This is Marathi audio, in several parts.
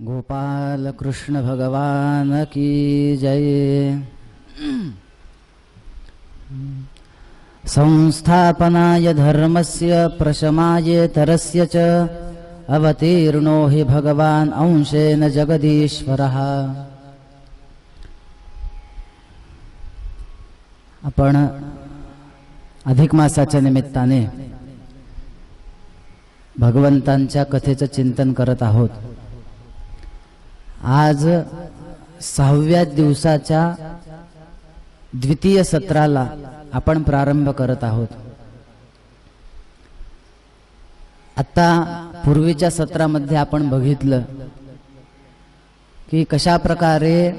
गोपाल कृष्ण भगवान की जय। संस्थापनाय धर्मस्य प्रशमाय तरस्य च अवतीर्णो हि भगवान अंशेन जगदीश्वरः। आपण अधिक मासाच्या निमित्ताने भगवंतांच्या कथेचं चिंतन करत आहोत। आज 6व्या दिवसाच्या द्वितीय सत्राला आपण प्रारंभ करत आहोत। आता पूर्वीच्या सत्रामध्ये आपण बघितलं की कशा प्रकारे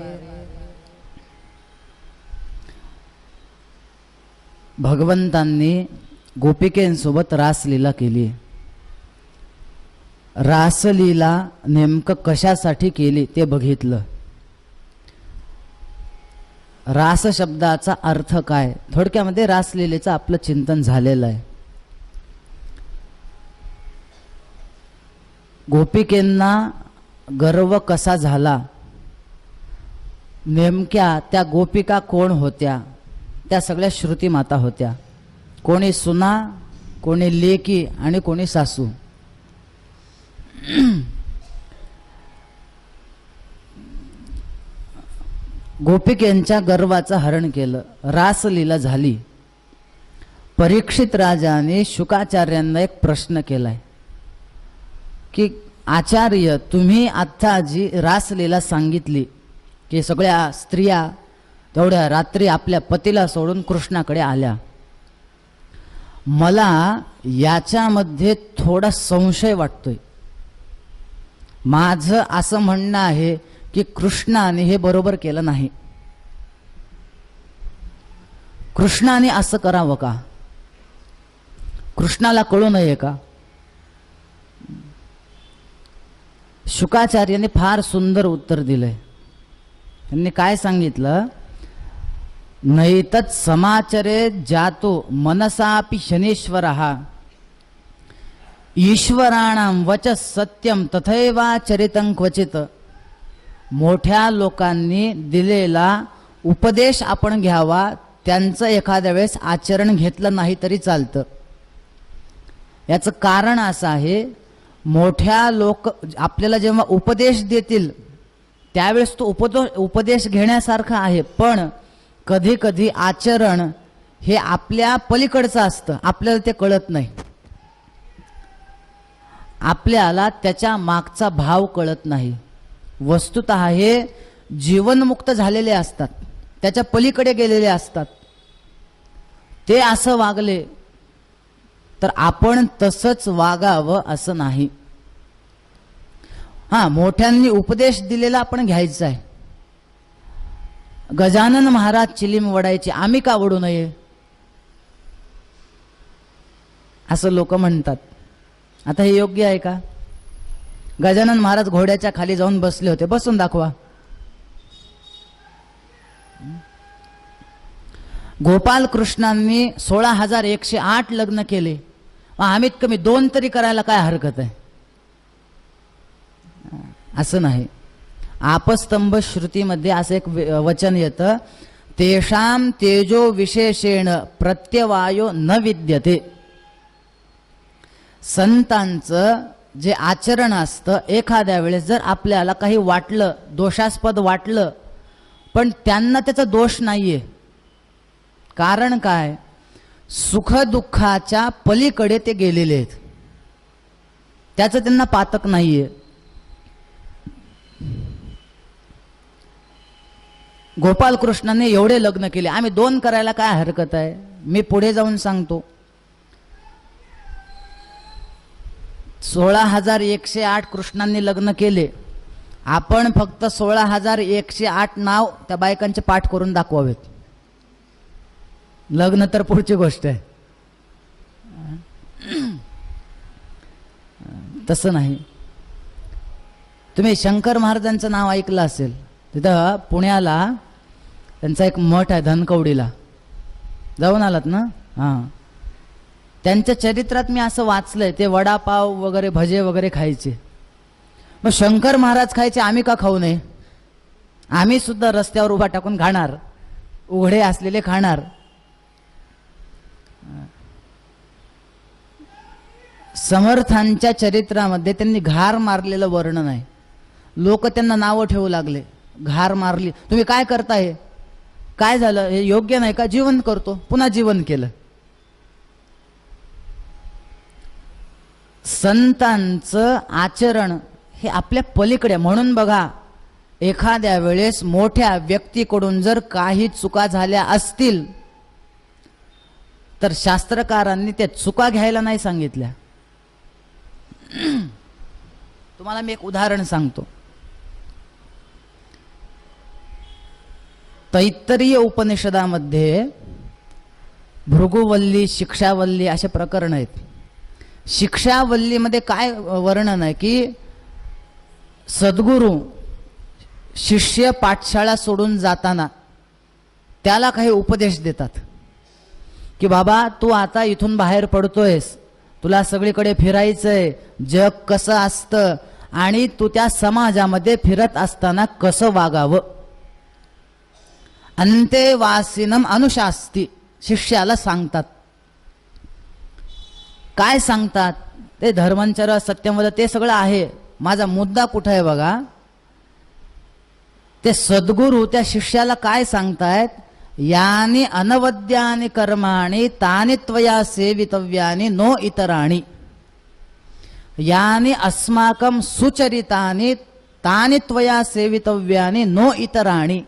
भगवंतांनी गोपिकेंसोबत रासलीला केली। रासलीला नेमकं कशासाठी केली ते बघितलं। रास शब्दाचा अर्थ काय, थोडक्यामध्ये रासलीलेचं आपलं चिंतन झालेलं आहे। गोपिकेंना गर्व कसा झाला, नेमक्या त्या गोपिका कोण होत्या, त्या सगळ्या श्रुती माता होत्या। कोणी सुना, कोणी लेकी आणि कोणी सासू। गोपिकेंच्या गर्वाचं हरण केलं, रासलीला झाली। परीक्षित राजाने शुकाचार्यांना एक प्रश्न केलाय की आचार्य, तुम्ही आता जी रासलीला सांगितली की सगळ्या स्त्रिया तेवढ्या रात्री आपल्या पतीला सोडून कृष्णाकडे आल्या, मला याच्यामध्ये थोडा संशय वाटतोय। माझं असं म्हणणं आहे की कृष्णाने हे बरोबर केलं नाही। कृष्णाने असं करावं का? कृष्णाला कळू नये का? शुकाचार्याने फार सुंदर उत्तर दिलंय। त्यांनी काय सांगितलं, नैतत् समाचरे जातो मनसापि शनीश्वरः ईश्वराणां वचः सत्यम तथैवाचरितं क्वचित। मोठ्या लोकांनी दिलेला उपदेश आपण घ्यावा, त्यांचं एखाद्या वेळेस आचरण घेतलं नाही तरी चालतं। याचं कारण असं आहे, मोठ्या लोक आपल्याला जेव्हा उपदेश देतील त्यावेळेस तो उपदेश घेण्यासारखा आहे, पण कधी कधी आचरण हे आपल्या पलीकडचं असतं, आपल्याला ते कळत नाही। आपल्याला त्याच्या मागचा भाव कळत नाही। वस्तुतः हे जीवनमुक्त झालेले असतात, त्याच्या पलीकडे गेलेले असतात। ते असं वागले तर आपण तसंच वागावं असं नाही। मोठ्यांनी उपदेश दिलेला आपण घ्यायचा आहे। गजानन महाराज चिलीम वडायचे, आम्ही का वडू नये असं लोक म्हणतात। आता हे योग्य आहे का? गजानन महाराज घोड्याच्या खाली जाऊन बसले होते, बसून दाखवा। गोपाल कृष्णांनी 16,108 लग्न केले, आम्हीत कमी 2 तरी करायला काय हरकत आहे? असं नाही। आपस्तंभ श्रुतीमध्ये असं एक वचन येतं, तेषां तेजो विशेषेण प्रत्यवायो न विद्यते। संतांचं जे आचरण असतं, एखाद्या वेळेस जर आपल्याला काही वाटलं, दोषास्पद वाटलं, पण त्यांना त्याचा दोष नाहीये। कारण काय? सुख दुःखाच्या पलीकडे ते गेलेले आहेत, त्याचं त्यांना पातक नाहीये। गोपाल कृष्णाने एवढे लग्न केले, आम्ही 2 करायला काय हरकत आहे? मी पुढे जाऊन सांगतो। 16,108 कृष्णांनी लग्न केले, आपण फक्त 16,108 नाव त्या बायकांचे पाठ करून दाखवावेत। लग्न तर पुढची गोष्ट आहे, तसं नाही। तुम्ही शंकर महाराजांचं नाव ऐकलं असेल, तिथं पुण्याला त्यांचा एक मठ आहे, धनकवडीला जाऊन आलात ना? त्यांच्या चरित्रात मी असं वाचलंय, ते वडापाव वगैरे भजे वगैरे खायचे, मग शंकर महाराज खायचे, आम्ही का खाऊ नये? आम्ही सुद्धा रस्त्यावर उभा टाकून खाणार, उघडे असलेले खाणार. समर्थांच्या चरित्रामध्ये त्यांनी घार मारलेलं वर्णन आहे. लोक त्यांना नावं ठेवू लागले, घार मारली, तुम्ही काय करताय, काय झालं, हे योग्य नाही का? जीवन करतो. पुन्हा जीवन केलं. संतांचं आचरण हे आपल्या पलीकडे. म्हणून बघा, एखाद्या वेळेस मोठ्या व्यक्तीकडून जर काही चुका झाल्या असतील तर शास्त्रकारांनी त्या चुका घ्यायला नाही सांगितल्या. तुम्हाला मी एक उदाहरण सांगतो. तैत्तरीय उपनिषदामध्ये भृगुवल्ली, शिक्षावल्ली असे प्रकरण आहेत. शिक्षावल्लीमध्ये काय वर्णन आहे की सद्गुरू शिष्य पाठशाळा सोडून जाताना त्याला काही उपदेश देतात की बाबा, तू आता इथून बाहेर पडतोयस, तुला सगळीकडे फिरायचंय, जग कसं असतं आणि तू त्या समाजामध्ये फिरत असताना कसं वागावं. अंतेवासिनम अनुशास्ती शिष्याला सांगतात. काय सांगतात ते? धर्मचर्या, सत्यवद, ते सगळं आहे. माझा मुद्दा कुठं आहे बघा. ते सद्गुरू त्या शिष्याला काय सांगतायत? यानी अनवद्यानि कर्माणि तानि त्वया सेवितव्यानि नो इतराणि, यानी अस्माकं सुचरितानि तानि त्वया सेवितव्यानि नो इतराणि.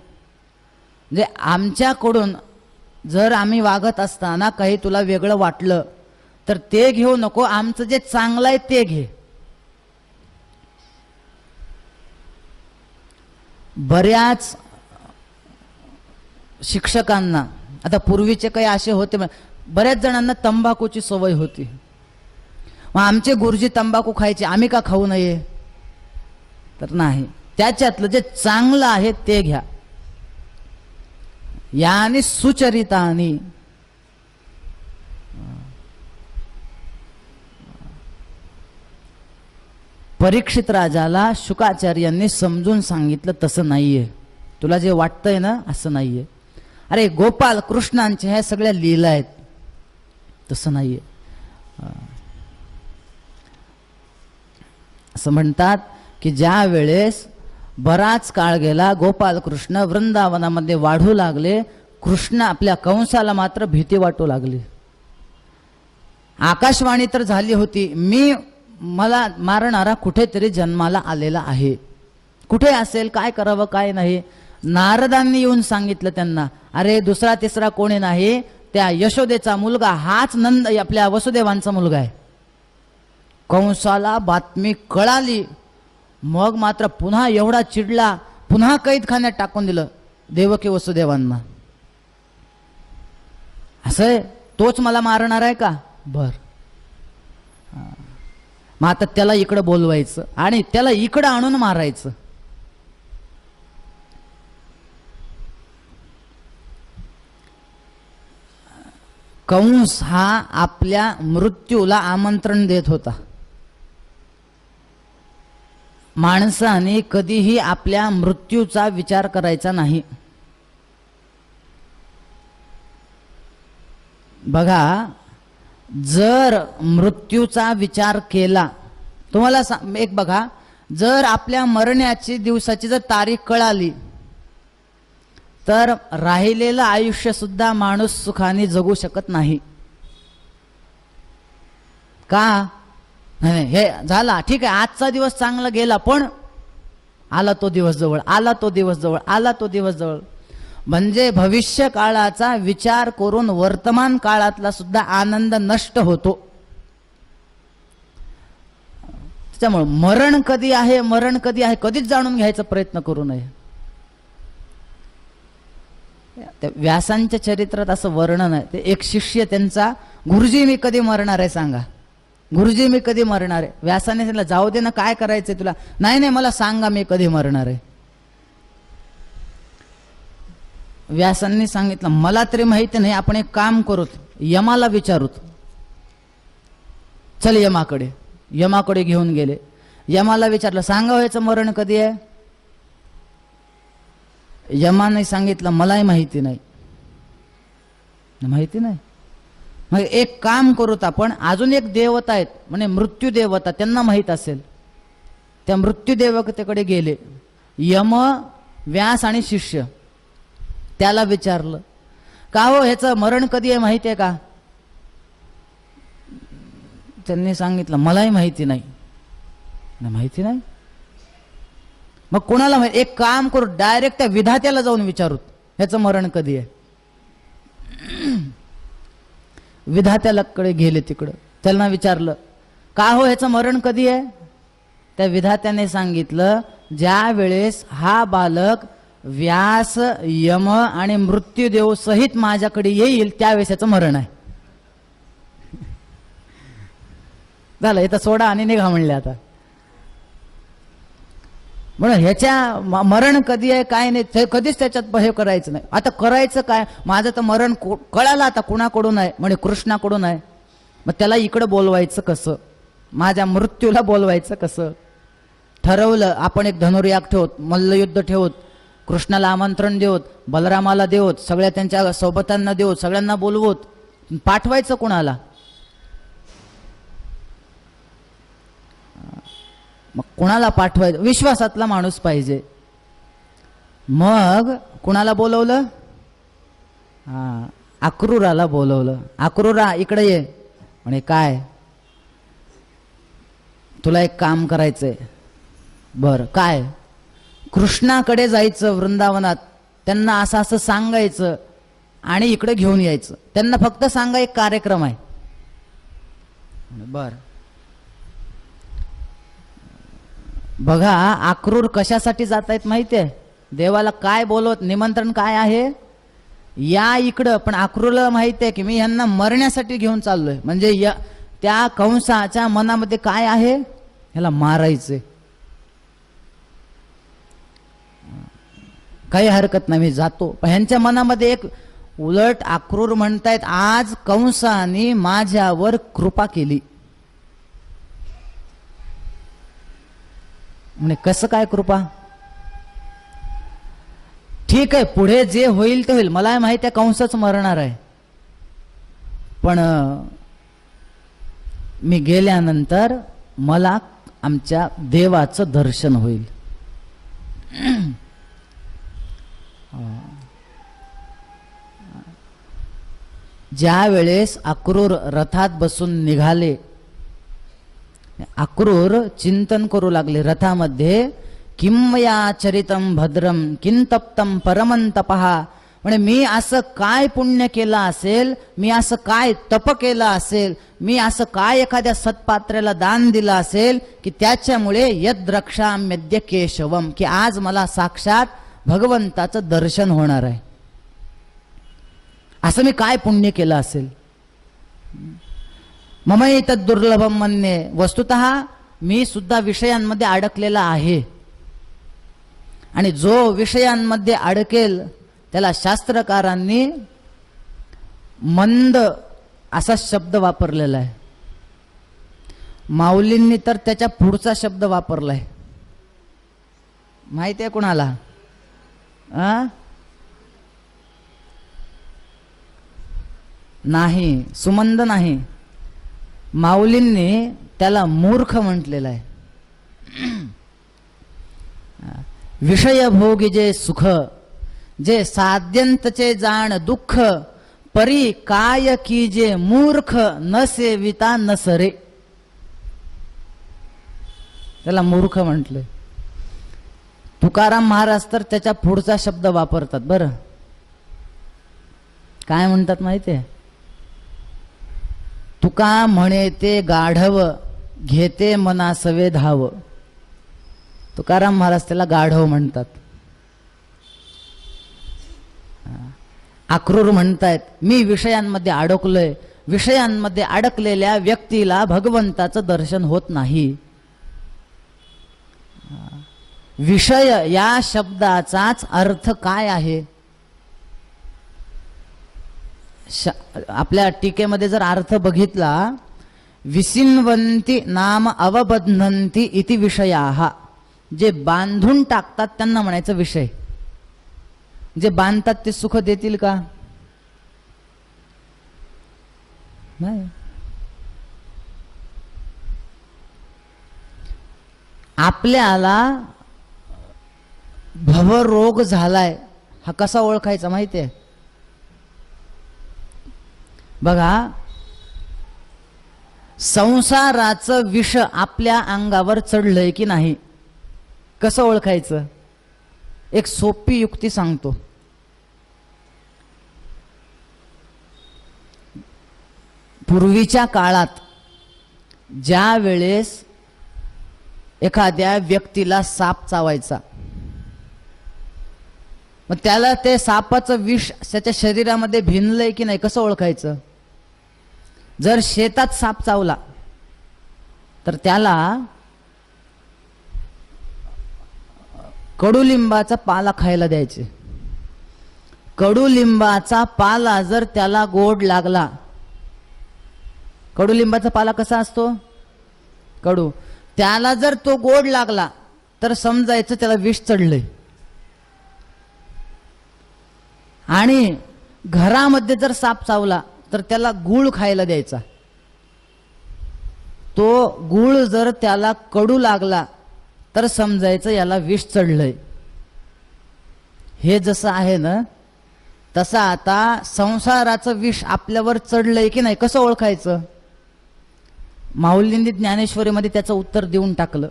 म्हणजे आमच्याकडून जर आम्ही वागत असताना काही तुला वेगळं वाटलं तर ते घेऊ नको, आमचं जे चांगलं आहे ते घे. बऱ्याच शिक्षकांना, आता पूर्वीचे काही असे होते, बऱ्याच जणांना तंबाखूची सवय होती. मग आमचे गुरुजी तंबाखू खायचे, आम्ही का खाऊ नये? तर नाही, त्याच्यातलं जे चांगलं आहे ते घ्या. यानी सुचरितानी. परीक्षित राजाला शुकाचार्यांनी समजून सांगितलं, तसं नाहीये, तुला जे वाटतंय ना असं नाहीये. अरे गोपाल कृष्णांच्या ह्या सगळ्या लीला आहेत, तसं नाहीये. असं म्हणतात की ज्या वेळेस बराच काळ गेला, गोपाल कृष्ण वृंदावनामध्ये वाढू लागले, कृष्ण आपल्या कंसाला मात्र भीती वाटू लागली. आकाशवाणी तर झाली होती, मला मारणारा कुठेतरी जन्माला आलेला आहे. कुठे असेल, काय करावं काय नाही. नारदांनी येऊन सांगितलं त्यांना, अरे दुसरा तिसरा कोणी नाही, त्या यशोदेचा मुलगा हाच नंद, आपल्या वसुदेवांचा मुलगा आहे. कंसाला बातमी कळाली, मग मात्र पुन्हा एवढा चिडला, पुन्हा कैदखान्यात टाकून दिलं देवकी वसुदेवांना. असं तोच मला मारणार आहे का? बर, मग आता त्याला इकडं बोलवायचं आणि त्याला इकडं आणून मारायचं. कंस हा आपल्या मृत्यूला आमंत्रण देत होता. माणसाने कधीही आपल्या मृत्यूचा विचार करायचा नाही. बघा, जर मृत्यूचा विचार केला, तुम्हाला एक बघा, जर आपल्या मरण्याची दिवसाची जर तारीख कळाली तर राहिलेलं आयुष्य सुद्धा माणूस सुखाने जगू शकत नाही. का? नाही, हे झाला ठीक आहे, आजचा दिवस चांगला गेला, पण आला तो दिवस जवळ, आला तो दिवस जवळ, आला तो दिवस जवळ. म्हणजे भविष्य काळाचा विचार करून वर्तमान काळातला सुद्धा आनंद नष्ट होतो. त्याच्यामुळे मरण कधी आहे, मरण कधी आहे, कधीच जाणून घ्यायचा प्रयत्न करू नये. त्या व्यासांच्या चरित्रात असं वर्णन आहे. ते एक शिष्य त्यांचा, गुरुजी मी कधी मरणार आहे सांगा, गुरुजी मी कधी मरणार आहे. व्यासाने सांगितलं, जाऊ दे ना, काय करायचंय तुला? नाही नाही, मला सांगा मी कधी मरणार आहे. व्यासांनी सांगितलं, मला तरी माहिती नाही, आपण एक काम करूत, यमाला विचारूत. चल यमाकडे. यमाकडे घेऊन गेले. यमाला विचारलं, सांगा याचं मरण कधी आहे? यमाने सांगितलं, मलाही माहिती नाही. माहिती नाही. मग एक काम करूत आपण, अजून एक देवता आहेत म्हणजे मृत्यू देवता, त्यांना माहित असेल. त्या मृत्यू देवतेकडे गेले यम, व्यास आणि शिष्य. त्याला विचारलं, का हो ह्याचं मरण कधी आहे माहिती आहे का? त्यांनी सांगितलं, मलाही माहिती नाही. माहिती नाही. मग कोणाला माहिती? एक काम करू, डायरेक्ट त्या विधात्याला जाऊन विचारूत ह्याचं मरण कधी आहे. विधात्याकडे गेले. तिकडं त्यांना विचारलं, का हो ह्याचं मरण कधी आहे? त्या विधात्याने सांगितलं, ज्या वेळेस हा बालक व्यास, यम आणि मृत्यूदेव सहित माझ्याकडे येईल त्यावेळेस याचं मरण आहे. झालं, इथं सोडा आणि निघा म्हणले. आता म्हणून ह्याच्या मरण कधी आहे काय नाही ते कधीच त्याच्यात हे करायचं नाही. आता करायचं काय? माझं तर मरण कळालं आता कुणाकडून आहे, म्हणजे कृष्णाकडून आहे. मग त्याला इकडं बोलवायचं कसं? माझ्या मृत्यूला बोलवायचं कसं? ठरवलं आपण एक धनुर्याग ठेवत, मल्लयुद्ध ठेवत, कृष्णाला आमंत्रण देवत, बलरामाला देवत, सगळ्या त्यांच्या सोबतांना देवत, सगळ्यांना बोलवत. पाठवायचं कुणाला? मग कुणाला पाठवायचं? विश्वासातला माणूस पाहिजे. मग कुणाला बोलवलं? अक्रूराला बोलवलं. अक्रूरा इकडे ये. म्हणे काय? तुला एक काम करायचंय. बर काय? कृष्णाकडे जायचं वृंदावनात, त्यांना असं असं सांगायचं आणि इकडे घेऊन यायचं. त्यांना फक्त सांगा एक कार्यक्रम आहे. बर बघा अक्रूर कशासाठी जात आहेत माहिती आहे? देवाला काय बोलवत, निमंत्रण काय आहे? या इकडं. पण अक्रूरला माहिती आहे की मी यांना मरण्यासाठी घेऊन चाललोय. म्हणजे त्या कंसाच्या मनामध्ये काय आहे? ह्याला मारायचे. काही हरकत नाही, मी जातो. पण ह्यांच्या मनामध्ये एक उलट अक्रूर म्हणतायत, आज कंसाने माझ्यावर कृपा केली. म्हणजे कसं काय कृपा? ठीक आहे, पुढे जे होईल ते होईल. मला माहिती आहे कंसच मरणार आहे, पण मी गेल्यानंतर मला आमच्या देवाचं दर्शन होईल. ज्या वेळेस अक्रूर रथात बसून निघाले, अक्रूर चिंतन करू लागले रथामध्ये, किमया चरितम भद्रम किंतप्तम परमंतपहा. म्हणजे मी असं काय पुण्य केलं असेल, मी असं काय तप केलं असेल, मी असं काय एखाद्या सत्पात्र्याला दान दिलं असेल की त्याच्यामुळे यद रक्षाम्यद्य केशवम, की आज मला साक्षात भगवंताचं दर्शन होणार आहे. असं मी काय पुण्य केलं असेल? ममई तद दुर्लभम मन्ये. वस्तुतः मी सुद्धा विषयांमध्ये अडकलेला आहे, आणि जो विषयांमध्ये अडकेल त्याला शास्त्रकारांनी मंद असा शब्द वापरलेला आहे. माऊलींनी तर त्याच्या पुढचा शब्द वापरलाय. माहिती आहे कुणाला? नाही, सुमंद नाही. माऊलींनी त्याला मूर्ख म्हटलेलं आहे. विषय भोगी जे सुख, जे साध्यंतचे जाण दुःख, परी काय की जे मूर्ख न सेविता न सरे. त्याला मूर्ख म्हटले. तुकाराम महाराज तर त्याच्या पुढचा शब्द वापरतात. बरं काय म्हणतात माहितीये? तुका म्हणे ते गाढव, घेते मनासवे धाव. तुकाराम महाराज त्याला गाढव म्हणतात. अक्रूर म्हणतायत, मी विषयांमध्ये अडकलोय. विषयांमध्ये अडकलेल्या व्यक्तीला भगवंताचं दर्शन होत नाही. विषय या शब्दाचाच अर्थ काय आहे? आपल्या टीकेमध्ये जर अर्थ बघितला, विसिन्वन्ति नाम अवबध्नन्ति इति विषयाः. जे बांधून टाकतात त्यांना म्हणायचं विषय. जे बांधतात ते सुख देतील का? नाही. आपल्याला भवरोग झालाय हा कसा ओळखायचा माहितीये? बघा, संसाराचं विष आपल्या अंगावर चढलंय की नाही कसं ओळखायचं? एक सोपी युक्ती सांगतो. पूर्वीच्या काळात ज्या वेळेस एखाद्या व्यक्तीला साप चावायचा, मग त्याला ते सापाचं विष त्याच्या शरीरामध्ये भिनलंय की नाही कसं ओळखायचं? जर शेतात साप चावला तर त्याला कडुलिंबाचा पाला खायला द्यायचे. कडुलिंबाचा पाला जर त्याला गोड लागला, कडुलिंबाचा पाला कसा असतो? कडू. त्याला जर तो गोड लागला तर समजायचं त्याला विष चढलंय. आणि घरामध्ये जर साप चावला तर त्याला गूळ खायला द्यायचा. तो गूळ जर त्याला कडू लागला तर समजायचं याला विष चढलंय. हे जसं आहे ना, तसं आता संसाराचं विष आपल्यावर चढलंय की नाही कसं ओळखायचं? माऊलींनी ज्ञानेश्वरीमध्ये त्याचं उत्तर देऊन टाकलं.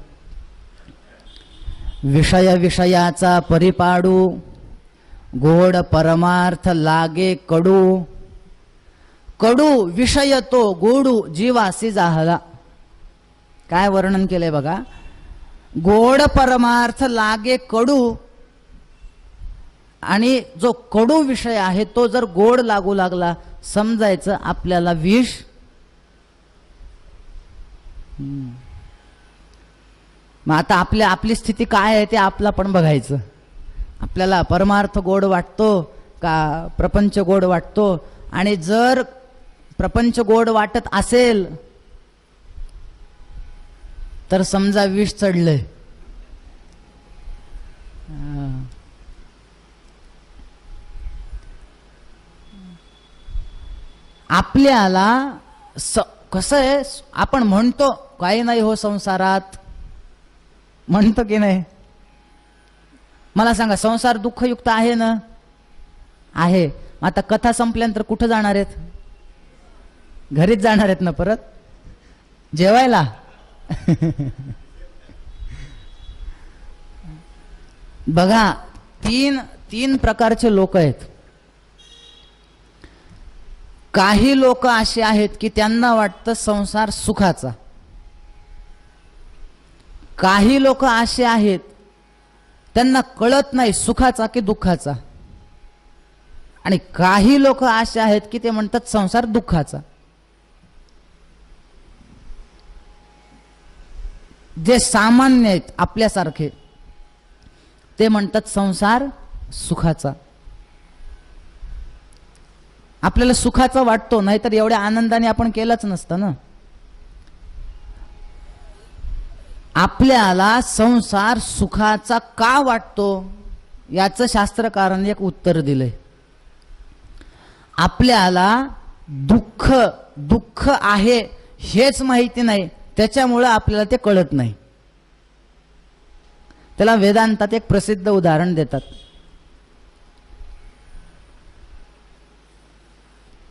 विषय विषयाचा परिपाडू, गोड परमार्थ लागे कडू. कडू विषय तो गोडू जीवासी जाहला. काय वर्णन केलंय बघा. गोड परमार्थ लागे कडू, आणि जो कडू विषय आहे तो जर गोड लागू लागला समजायचं आपल्याला विष. मग आता आपली स्थिती काय आहे ते आपला पण बघायचं. आपल्याला परमार्थ गोड वाटतो का प्रपंच गोड वाटतो? आणि जर प्रपंच गोड वाटत असेल तर समजा विष चढलंय. आपल्याला कसं आहे, आपण म्हणतो काही नाही हो संसारात, म्हणतो की नाही? मला सांगा, संसार दुःखयुक्त आहे ना? आहे. आता कथा संपल्यानंतर कुठं जाणार आहेत? घरीच जाणार आहेत ना परत जेवायला. बघा, तीन प्रकारचे लोक आहेत. काही लोक असे आहेत की त्यांना वाटतं संसार सुखाचा. काही लोक असे आहेत त्यांना कळत नाही सुखाचा की दुःखाचा. आणि काही लोक असे आहेत की ते म्हणतात संसार दुःखाचा. जे सामान्य आहेत आपल्यासारखे ते म्हणतात संसार सुखाचा. आपल्याला सुखाचा वाटतो, नाहीतर एवढ्या आनंदाने आपण केलंच नसतं ना. आपल्याला संसार सुखाचा का वाटतो याचं शास्त्रकारांनी एक उत्तर दिलंय. आपल्याला दुःख आहे हेच माहिती नाही, त्याच्यामुळे आपल्याला ते कळत नाही. त्याला वेदांतात एक प्रसिद्ध उदाहरण देतात.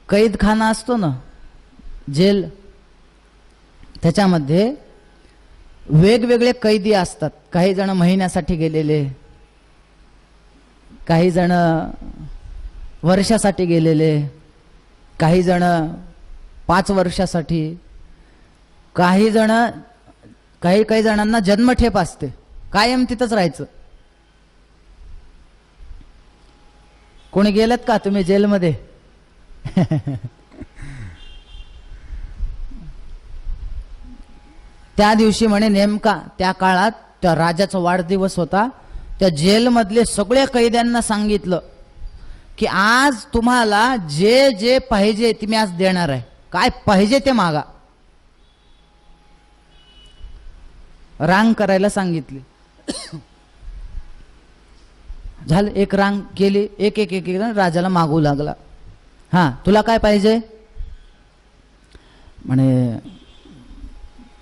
कैदखाना असतो ना, जेल, त्याच्यामध्ये वेगवेगळे कैदी असतात. काही जण महिन्यासाठी गेलेले, काही जण वर्षासाठी गेलेले, काही जण 5 वर्षासाठी, काही जणांना जन्मठेप असते, कायम तिथंच राहायचं. कोणी गेलेत का तुम्ही जेलमध्ये? त्या दिवशी म्हणे नेमका त्या काळात त्या राजाचा वाढदिवस होता. त्या जेलमधले सगळ्या कैद्यांना सांगितलं की आज तुम्हाला जे जे पाहिजे ते मी आज देणार आहे, काय पाहिजे ते मागा. रांग करायला सांगितली. झालं, एक रांग केली, एक एक एक राजाला मागू लागला. हा, तुला काय पाहिजे म्हणे.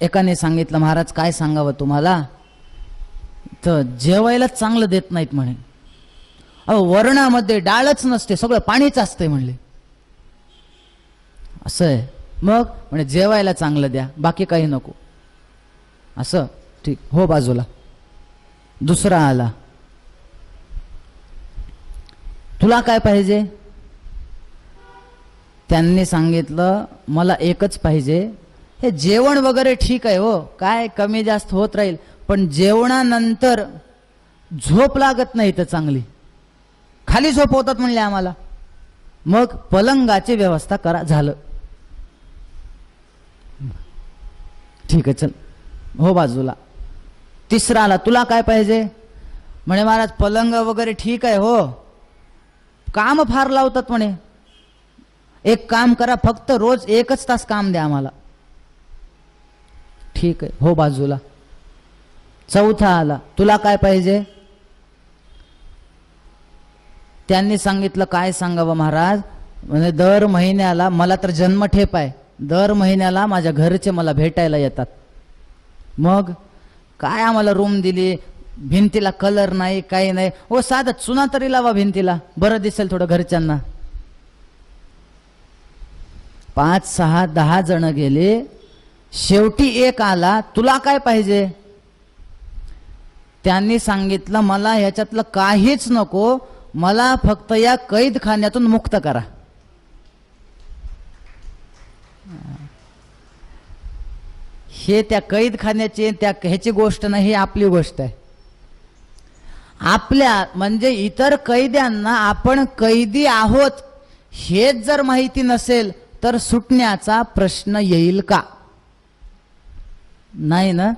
एकाने सांगितलं, महाराज काय सांगावं तुम्हाला, तर जेवायला चांगलं देत नाहीत म्हणे. अहो, वरणामध्ये डाळच नसते, सगळं पाणीच असते म्हणले. असं आहे. मग म्हणे जेवायला चांगलं द्या, बाकी काही नको. असं, ठीक, हो बाजूला. दुसरा आला, तुला काय पाहिजे. त्यांनी सांगितलं, मला एकच पाहिजे. हे जेवण वगैरे ठीक आहे हो, काय कमी जास्त होत राहील, पण जेवणानंतर झोप लागत नाही तर चांगली, खाली झोपवतात म्हणले आम्हाला. मग पलंगाची व्यवस्था करा. झालं, ठीक आहे, चल हो बाजूला. तिसरा आला, तुला काय पाहिजे म्हणे. महाराज पलंग वगैरे ठीक आहे हो, काम फार लावतात म्हणे. एक काम करा, फक्त रोज 1 तास काम द्या आम्हाला. ठीक आहे, हो बाजूला. चौथा आला, तुला काय पाहिजे. त्यांनी सांगितलं, काय सांगावं महाराज, म्हणजे दर महिन्याला, मला तर जन्मठेप आहे, दर महिन्याला माझ्या घरचे मला भेटायला येतात. मग काय आम्हाला रूम दिली, भिंतीला कलर नाही, काही नाही. ओ साधा चुना तरी लावा भिंतीला, बरं दिसेल थोडं घरच्यांना. 5, 6, 10 जण गेले. शेवटी एक आला, तुला काय पाहिजे. त्यांनी सांगितलं, मला ह्याच्यातलं काहीच नको, मला फक्त या कैदखान्यातून मुक्त करा. हे त्या कैदखान्याची, त्या ह्याची गोष्ट नाही, ही आपली गोष्ट आहे. आपल्या म्हणजे इतर कैद्यांना आपण कैदी आहोत हेच जर माहिती नसेल तर सुटण्याचा प्रश्न येईल का. नाही ना.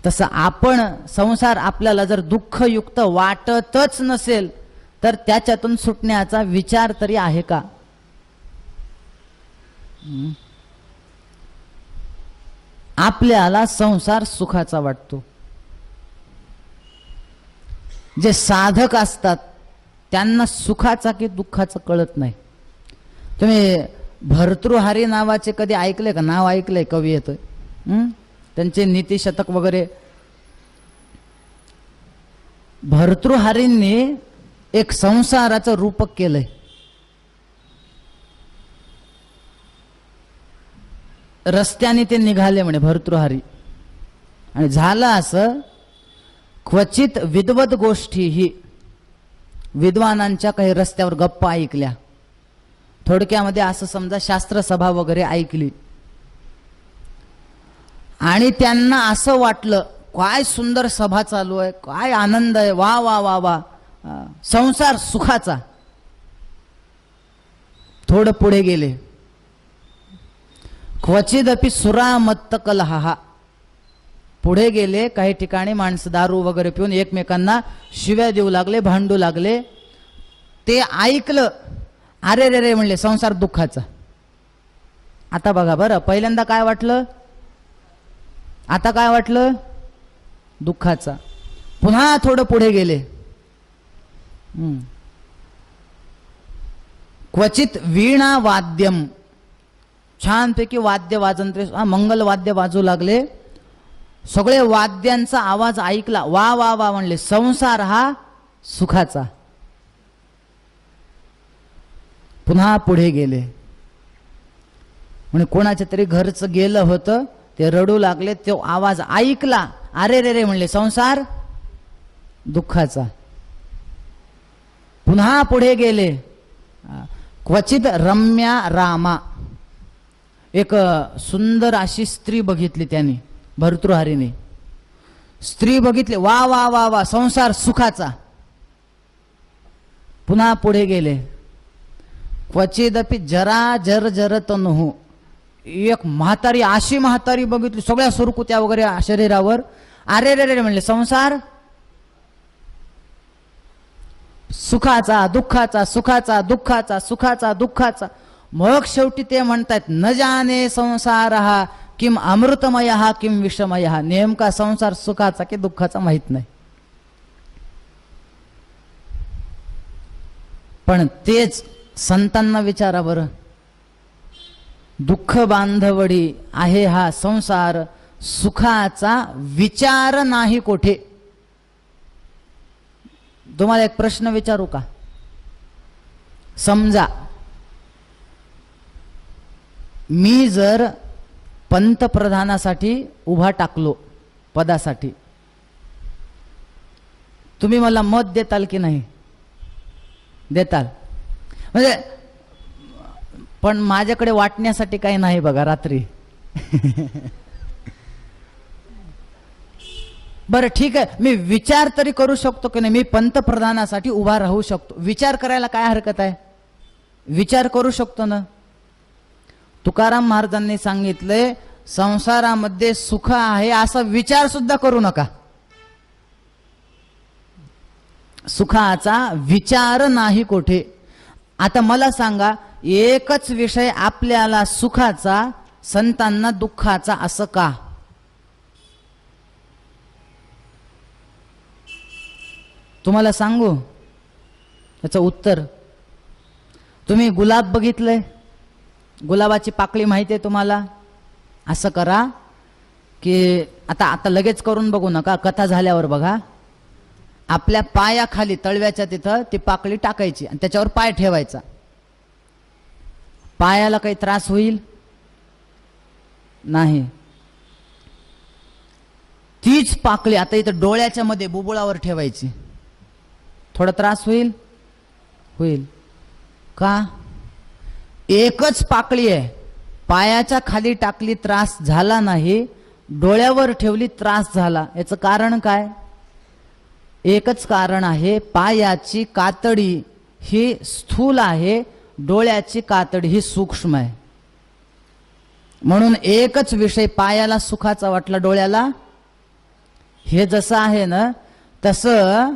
तसं आपण संसार आपल्याला जर दुःखयुक्त वाटतच नसेल तर त्याच्यातून सुटण्याचा विचार तरी आहे का. आपल्याला संसार सुखाचा वाटतो. जे साधक असतात त्यांना सुखाचा की दुःखाचा कळत नाही. तुम्ही भर्तृहारी नावाचे कधी ऐकले का. नाव ऐकलंय, कवी येतोय. त्यांचे नीतिशतक वगैरे. भर्तृहारींनी एक संसाराचं रूपक केलंय. रस्त्याने ते निघाले म्हणे भर्तृहारी, आणि झालं असं, क्वचित विद्वद गोष्टी ही विद्वानांच्या काही रस्त्यावर गप्पा ऐकल्या. थोडक्यामध्ये असं समजा, शास्त्रसभा वगैरे ऐकली, आणि त्यांना असं वाटलं, काय सुंदर सभा चालू आहे, काय आनंद आहे, वा वा वा वा, संसार सुखाचा. थोडं पुढे गेले. क्वचिदपि सुरामत्त कलहा. पुढे गेले, काही ठिकाणी माणसं दारू वगैरे पिऊन एकमेकांना शिव्या देऊ लागले, भांडू लागले. ते ऐकलं, अरे रे रे म्हणले, संसार दुःखाचा. आता बघा बरं, पहिल्यांदा काय वाटलं, आता काय वाटलं, दुःखाचा. पुन्हा थोडं पुढे गेले. क्वचित वीणा वाद्यम. छानपैकी वाद्य वाजंत्रे, मंगल वाद्य वाजू लागले. सगळे वाद्यांचा आवाज ऐकला, वा वा वा म्हणले, संसार हा सुखाचा. पुन्हा पुढे गेले. म्हणजे कोणाच्या तरी घरचं गेलं होतं, ते रडू लागले, तो आवाज ऐकला, अरे रे रे म्हणले, संसार दुःखाचा. पुन्हा पुढे गेले. क्वचित रम्या रामा. एक सुंदर अशी स्त्री बघितली त्यांनी, भर्तृहारीने. स्त्री बघितली, वा वा वा वा, संसार सुखाचा. पुन्हा पुढे गेले. क्वचिदपि जरा जर जर तनुः. एक म्हातारी, अशी म्हातारी बघितली, सगळ्या सुरकुत्या वगैरे शरीरावर. अरे रे रे म्हणले, संसार सुखाचा दुःखाचा, सुखाचा दुःखाचा, सुखाचा दुःखाचा. मग शेवटी ते म्हणतात, न जाने संसार हा किम अमृतमय हा किम विषमय हा, नेमका संसार सुखाचा की दुःखाचा माहित नाही. पण तेच संतांना विचारा बरं, दुःख बांधवडी आहे हा संसार, सुखाचा विचार नाही कोठे. तुम्हाला एक प्रश्न विचारू का? समजा मी जर पंतप्रधानासाठी उभा टाकलो पदासाठी, तुम्ही मला मत देताल की नाही? देताल. म्हणजे पण माझ्याकडे वाटण्यासाठी काही नाही बघा रात्री. बरं ठीक आहे, मी विचार तरी करू शकतो की नाही? मी पंतप्रधानासाठी उभा राहू शकतो, विचार करायला काय हरकत आहे? विचार करू शकतो ना. तुकाराम महाराजांनी सांगितले, संसारामध्ये सुख आहे असा विचार सुद्धा करू नका. सुखाचा विचार नाही कोठे. आता मला सांगा, एकच विषय आपल्याला सुखाचा, संतांना दुःखाचा, असं का? तुम्हाला सांगू याचं उत्तर. तुम्ही गुलाब बघितलंय? गुलाबाची पाकळी माहिती आहे तुम्हाला? असं करा की आता लगेच करून बघू नका, कथा झाल्यावर बघा. आपल्या पायाखाली तळव्याच्या तिथं ती पाकळी टाकायची आणि त्याच्यावर पाय ठेवायचा. पायाला काही त्रास होईल? नाही. तीच पाकळी आता इथं डोळ्याच्या मध्ये बुबुळावर ठेवायची. थोडा त्रास होईल? होईल. का? एकच पाकळी आहे, पायाच्या खाली टाकली त्रास झाला नाही, डोळ्यावर ठेवली त्रास झाला. याचं कारण काय? एकच कारण आहे, पायाची कातडी ही स्थूल आहे, डोळ्याची कातडी ही सूक्ष्म आहे. म्हणून एकच विषय पायाला सुखाचा वाटला, डोळ्याला. हे जसं आहे ना, तसं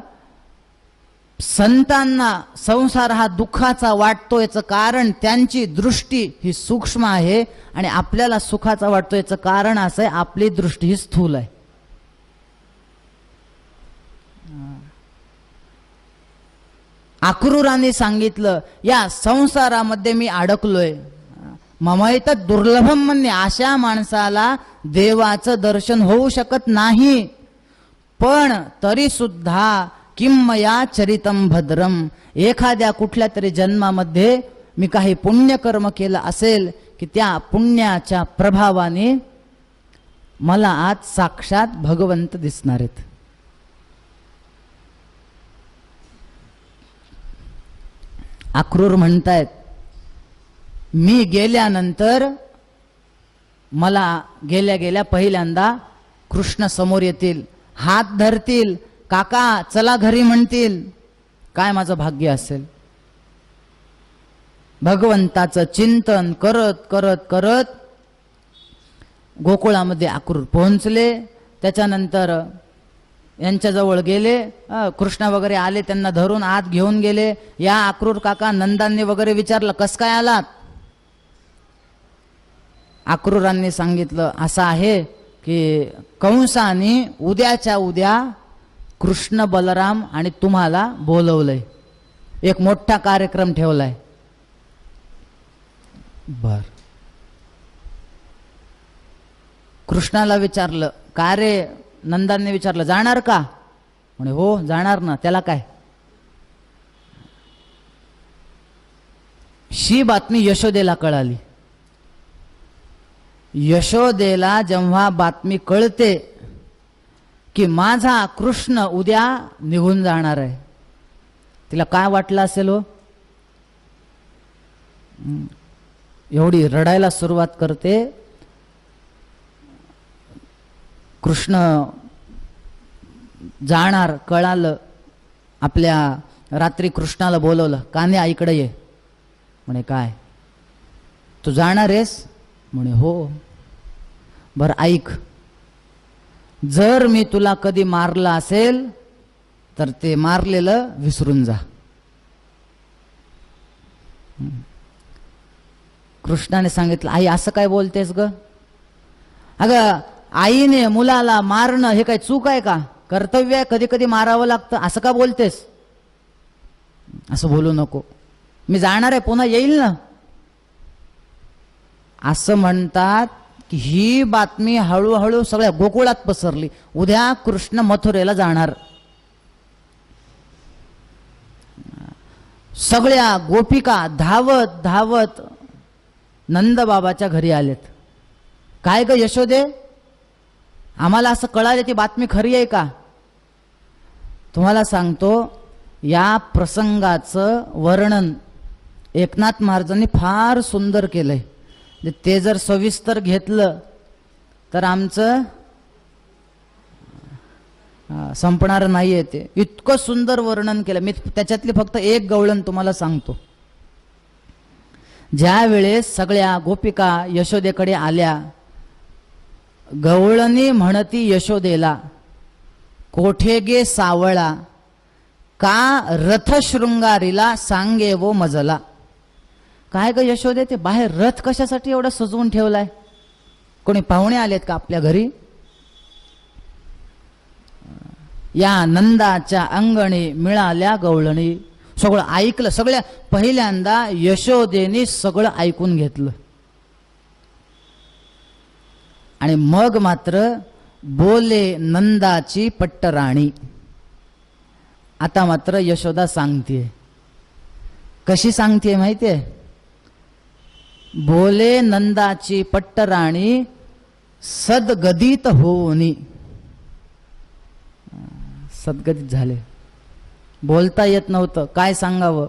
संतांना संसार हा दुःखाचा वाटतो. याचं कारण त्यांची दृष्टी ही सूक्ष्म आहे आणि आपल्याला सुखाचा वाटतो. याचं कारण असं आहे, आपली दृष्टी ही स्थूल आहे. अक्रूरांनी सांगितलं, या संसारामध्ये मी अडकलोय. ममैत दुर्लभम म्हणणे, अशा माणसाला देवाचं दर्शन होऊ शकत नाही. पण तरी सुद्धा किमया चरितम भद्रम, एखाद्या कुठल्या तरी जन्मामध्ये मी काही पुण्यकर्म केलं असेल की त्या पुण्याच्या प्रभावाने मला आज साक्षात भगवंत दिसणार आहेत. अक्रूर म्हणतायत, मी गेल्यानंतर मला गेल्या गेल्या पहिल्यांदा कृष्ण समोर येतील, हात धरतील, काका चला घरी म्हणतील. काय माझं भाग्य असेल. भगवंताचं चिंतन करत करत करत गोकुळामध्ये अक्रूर पोहोचले. त्याच्यानंतर यांच्याजवळ गेले, कृष्ण वगैरे आले, त्यांना धरून आत घेऊन गेले. या अक्रूर काका, नंदांनी वगैरे विचारलं, कस काय आलात? अक्रूरांनी सांगितलं, असं आहे की कंसाने उद्याच्या उद्या कृष्ण बलराम आणि तुम्हाला बोलवलंय, एक मोठा कार्यक्रम ठेवलाय. बर. कृष्णाला विचारलं, का रे? नंदांनी विचारलं, जाणार का? म्हणे हो जाणार ना, त्याला काय. ही बातमी यशोदेला कळाली. यशोदेला जेव्हा बातमी कळते की माझा कृष्ण उद्या निघून जाणार आहे, तिला काय वाटलं असेल हो? एवढी रडायला सुरुवात करते. कृष्ण जाणार कळालं. आपल्या रात्री कृष्णाला बोलवलं, कान्या इकडे ये. म्हणे काय, तू जाणार आहेस? म्हणे हो. बर ऐक, जर मी तुला कधी मारलं असेल तर ते मारलेलं विसरून जा. कृष्णाने सांगितलं, आई असं काय बोलतेस ग? अगं आईने मुलाला मारणं हे काय चूक आहे का? कर्तव्य आहे, कधी कधी मारावं लागतं. असं का बोलतेस? असं बोलू नको, मी जाणार आहे, पुन्हा येईल ना. असं म्हणतात की ही बातमी हळूहळू सगळ्या गोकुळात पसरली. उद्या कृष्ण मथुरेला जाणार. सगळ्या गोपिका धावत धावत नंदबाबाच्या घरी आलेत. काय ग यशोदे, आम्हाला असं कळालं ती बातमी खरी आहे का? तुम्हाला सांगतो, या प्रसंगाचं वर्णन एकनाथ महाराजांनी फार सुंदर केलंय. ते जर सविस्तर घेतलं तर आमचं संपणार नाहीये. ते इतकं सुंदर वर्णन केलं. मी त्याच्यातली फक्त एक गवळण तुम्हाला सांगतो. ज्या वेळेस सगळ्या गोपिका यशोदेकडे आल्या, गवळणी म्हणती यशोदेला, कोठे गे सावळा, का रथ शृंगारीला सांगे वो मजला. काय ग यशोदे, ते बाहेर रथ कशासाठी एवढा सजवून ठेवलाय? कोणी पाहुणे आलेत का आपल्या घरी? या नंदाच्या अंगणी मिळाल्या गवळणी. सगळं ऐकलं. सगळ्या पहिल्यांदा यशोदेने सगळं ऐकून घेतलं आणि मग मात्र बोले नंदाची पट्टराणी. आता मात्र यशोदा सांगतेय. कशी सांगतेय माहितीये? बोले नंदाची पट्टराणी सदगदित होऊनी. सदगदित झाले, बोलता येत नव्हतं, काय सांगावं.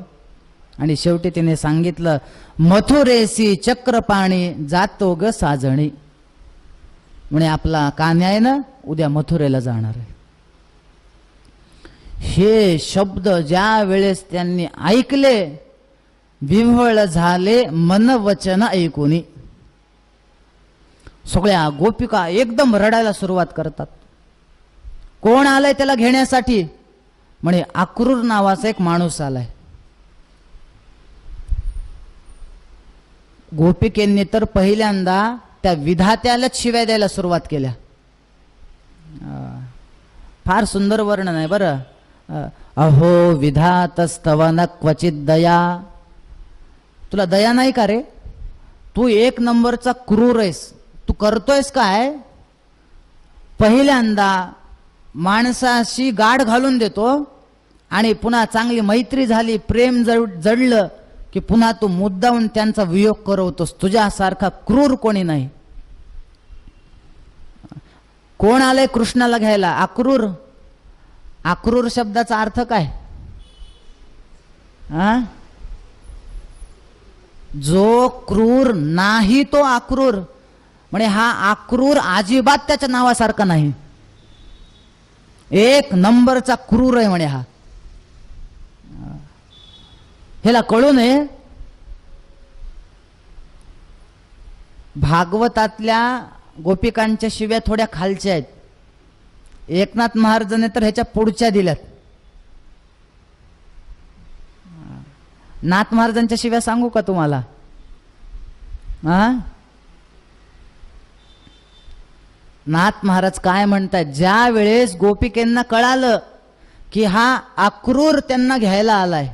आणि शेवटी तिने सांगितलं, मथुरेसी चक्रपाणी जातो ग साजणी. म्हणे आपला कान्हा आहे ना, उद्या मथुरेला जाणार आहे. हे शब्द ज्या वेळेस त्यांनी ऐकले, विव्हळ झाले मन वचन ऐकूनी. सगळ्या गोपिका एकदम रडायला सुरुवात करतात. कोण आलंय त्याला घेण्यासाठी? म्हणे अक्रूर नावाचा एक माणूस आलाय. गोपिकेंनी तर पहिल्यांदा त्या विधात्यालाच शिव्या द्यायला सुरुवात केल्या. फार सुंदर वर्णन आहे बरं. अहो विधातस्तवन क्वचित दया. तुला दया नाही का रे? तू एक नंबरचा क्रूर आहेस. तू करतोयस काय? पहिल्यांदा माणसाशी गाठ घालून देतो आणि पुन्हा चांगली मैत्री झाली, प्रेम जडलं की पुन्हा तू मुद्दाहून त्यांचा वियोग करवतोस. तुझ्यासारखा क्रूर कोणी नाही. कोण आलंय कृष्णाला घ्यायला? अक्रूर. अक्रूर शब्दाचा अर्थ काय? जो क्रूर नाही तो अक्रूर. म्हणे हा अक्रूर अजिबात त्याच्या नावासारखा नाही. एक नंबरचा क्रूर आहे म्हणे हा. ह्याला कळू नये. भागवतातल्या गोपिकांच्या शिव्या थोड्या खालच्या आहेत. एकनाथ महाराजांनी तर ह्याच्या पुढच्या दिल्यात. नाथ महाराजांच्या शिव्या सांगू का तुम्हाला? नाथ महाराज काय म्हणतात? ज्या वेळेस गोपिकेंना कळालं की हा अक्रूर त्यांना घ्यायला आलाय,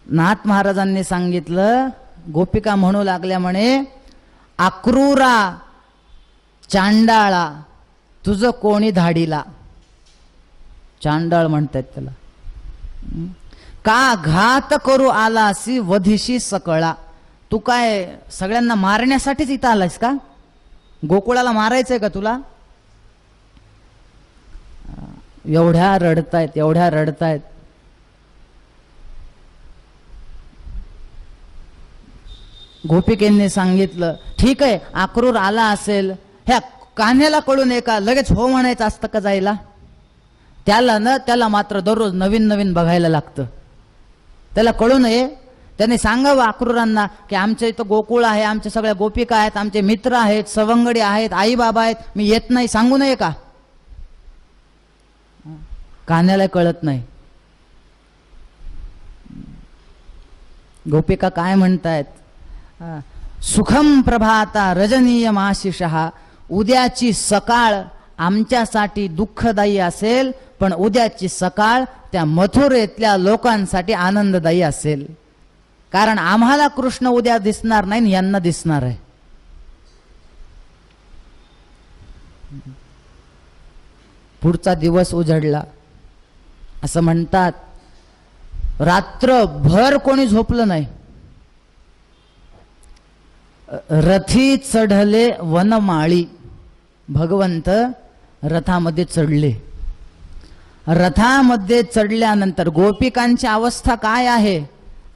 नाथ महाराजांनी सांगितलं, गोपिका म्हणू लागल्या म्हणे, अक्रूरा चांडाळा तुझं कोणी धाडीला. चांडाळ म्हणतात त्याला. का घात करू आलासी वधिशी सकळा. तू काय सगळ्यांना मारण्यासाठीच इथं आलायस का? गोकुळाला मारायचंय का तुला? एवढ्या रडतायत, एवढ्या रडतायत. गोपिकेंनी सांगितलं, ठीक आहे अक्रूर आला असेल, ह्या कान्ह्याला कळू नये का? लगेच हो म्हणायचं असतं का जायला? त्याला मात्र दररोज नवीन नवीन बघायला लागतं. त्याला कळू नये. त्याने सांगावं अक्रूरांना की आमच्या इथं गोकुळ आहे, आमच्या सगळ्या गोपिका आहेत, आमचे मित्र आहेत, सवंगडी आहेत, आई बाबा आहेत, मी येत नाही, सांगू नये का? कान्ह्याला कळत नाही. गोपिका काय म्हणतायत? सुखम प्रभाता रजनीयमाशिषः, उद्याची सकाळ आमच्यासाठी दुःखदायी असेल, पण उद्याची सकाळ त्या मथुरेतल्या लोकांसाठी आनंददायी असेल. कारण आम्हाला कृष्ण उद्या दिसणार नाही, यांना दिसणार आहे. पुढचा दिवस उजडला. असं म्हणतात रात्रभर कोणी झोपलं नाही. रथी चढले वनमाळी, भगवंत रथामध्ये चढले. रथामध्ये चढल्यानंतर गोपिकांची अवस्था काय आहे?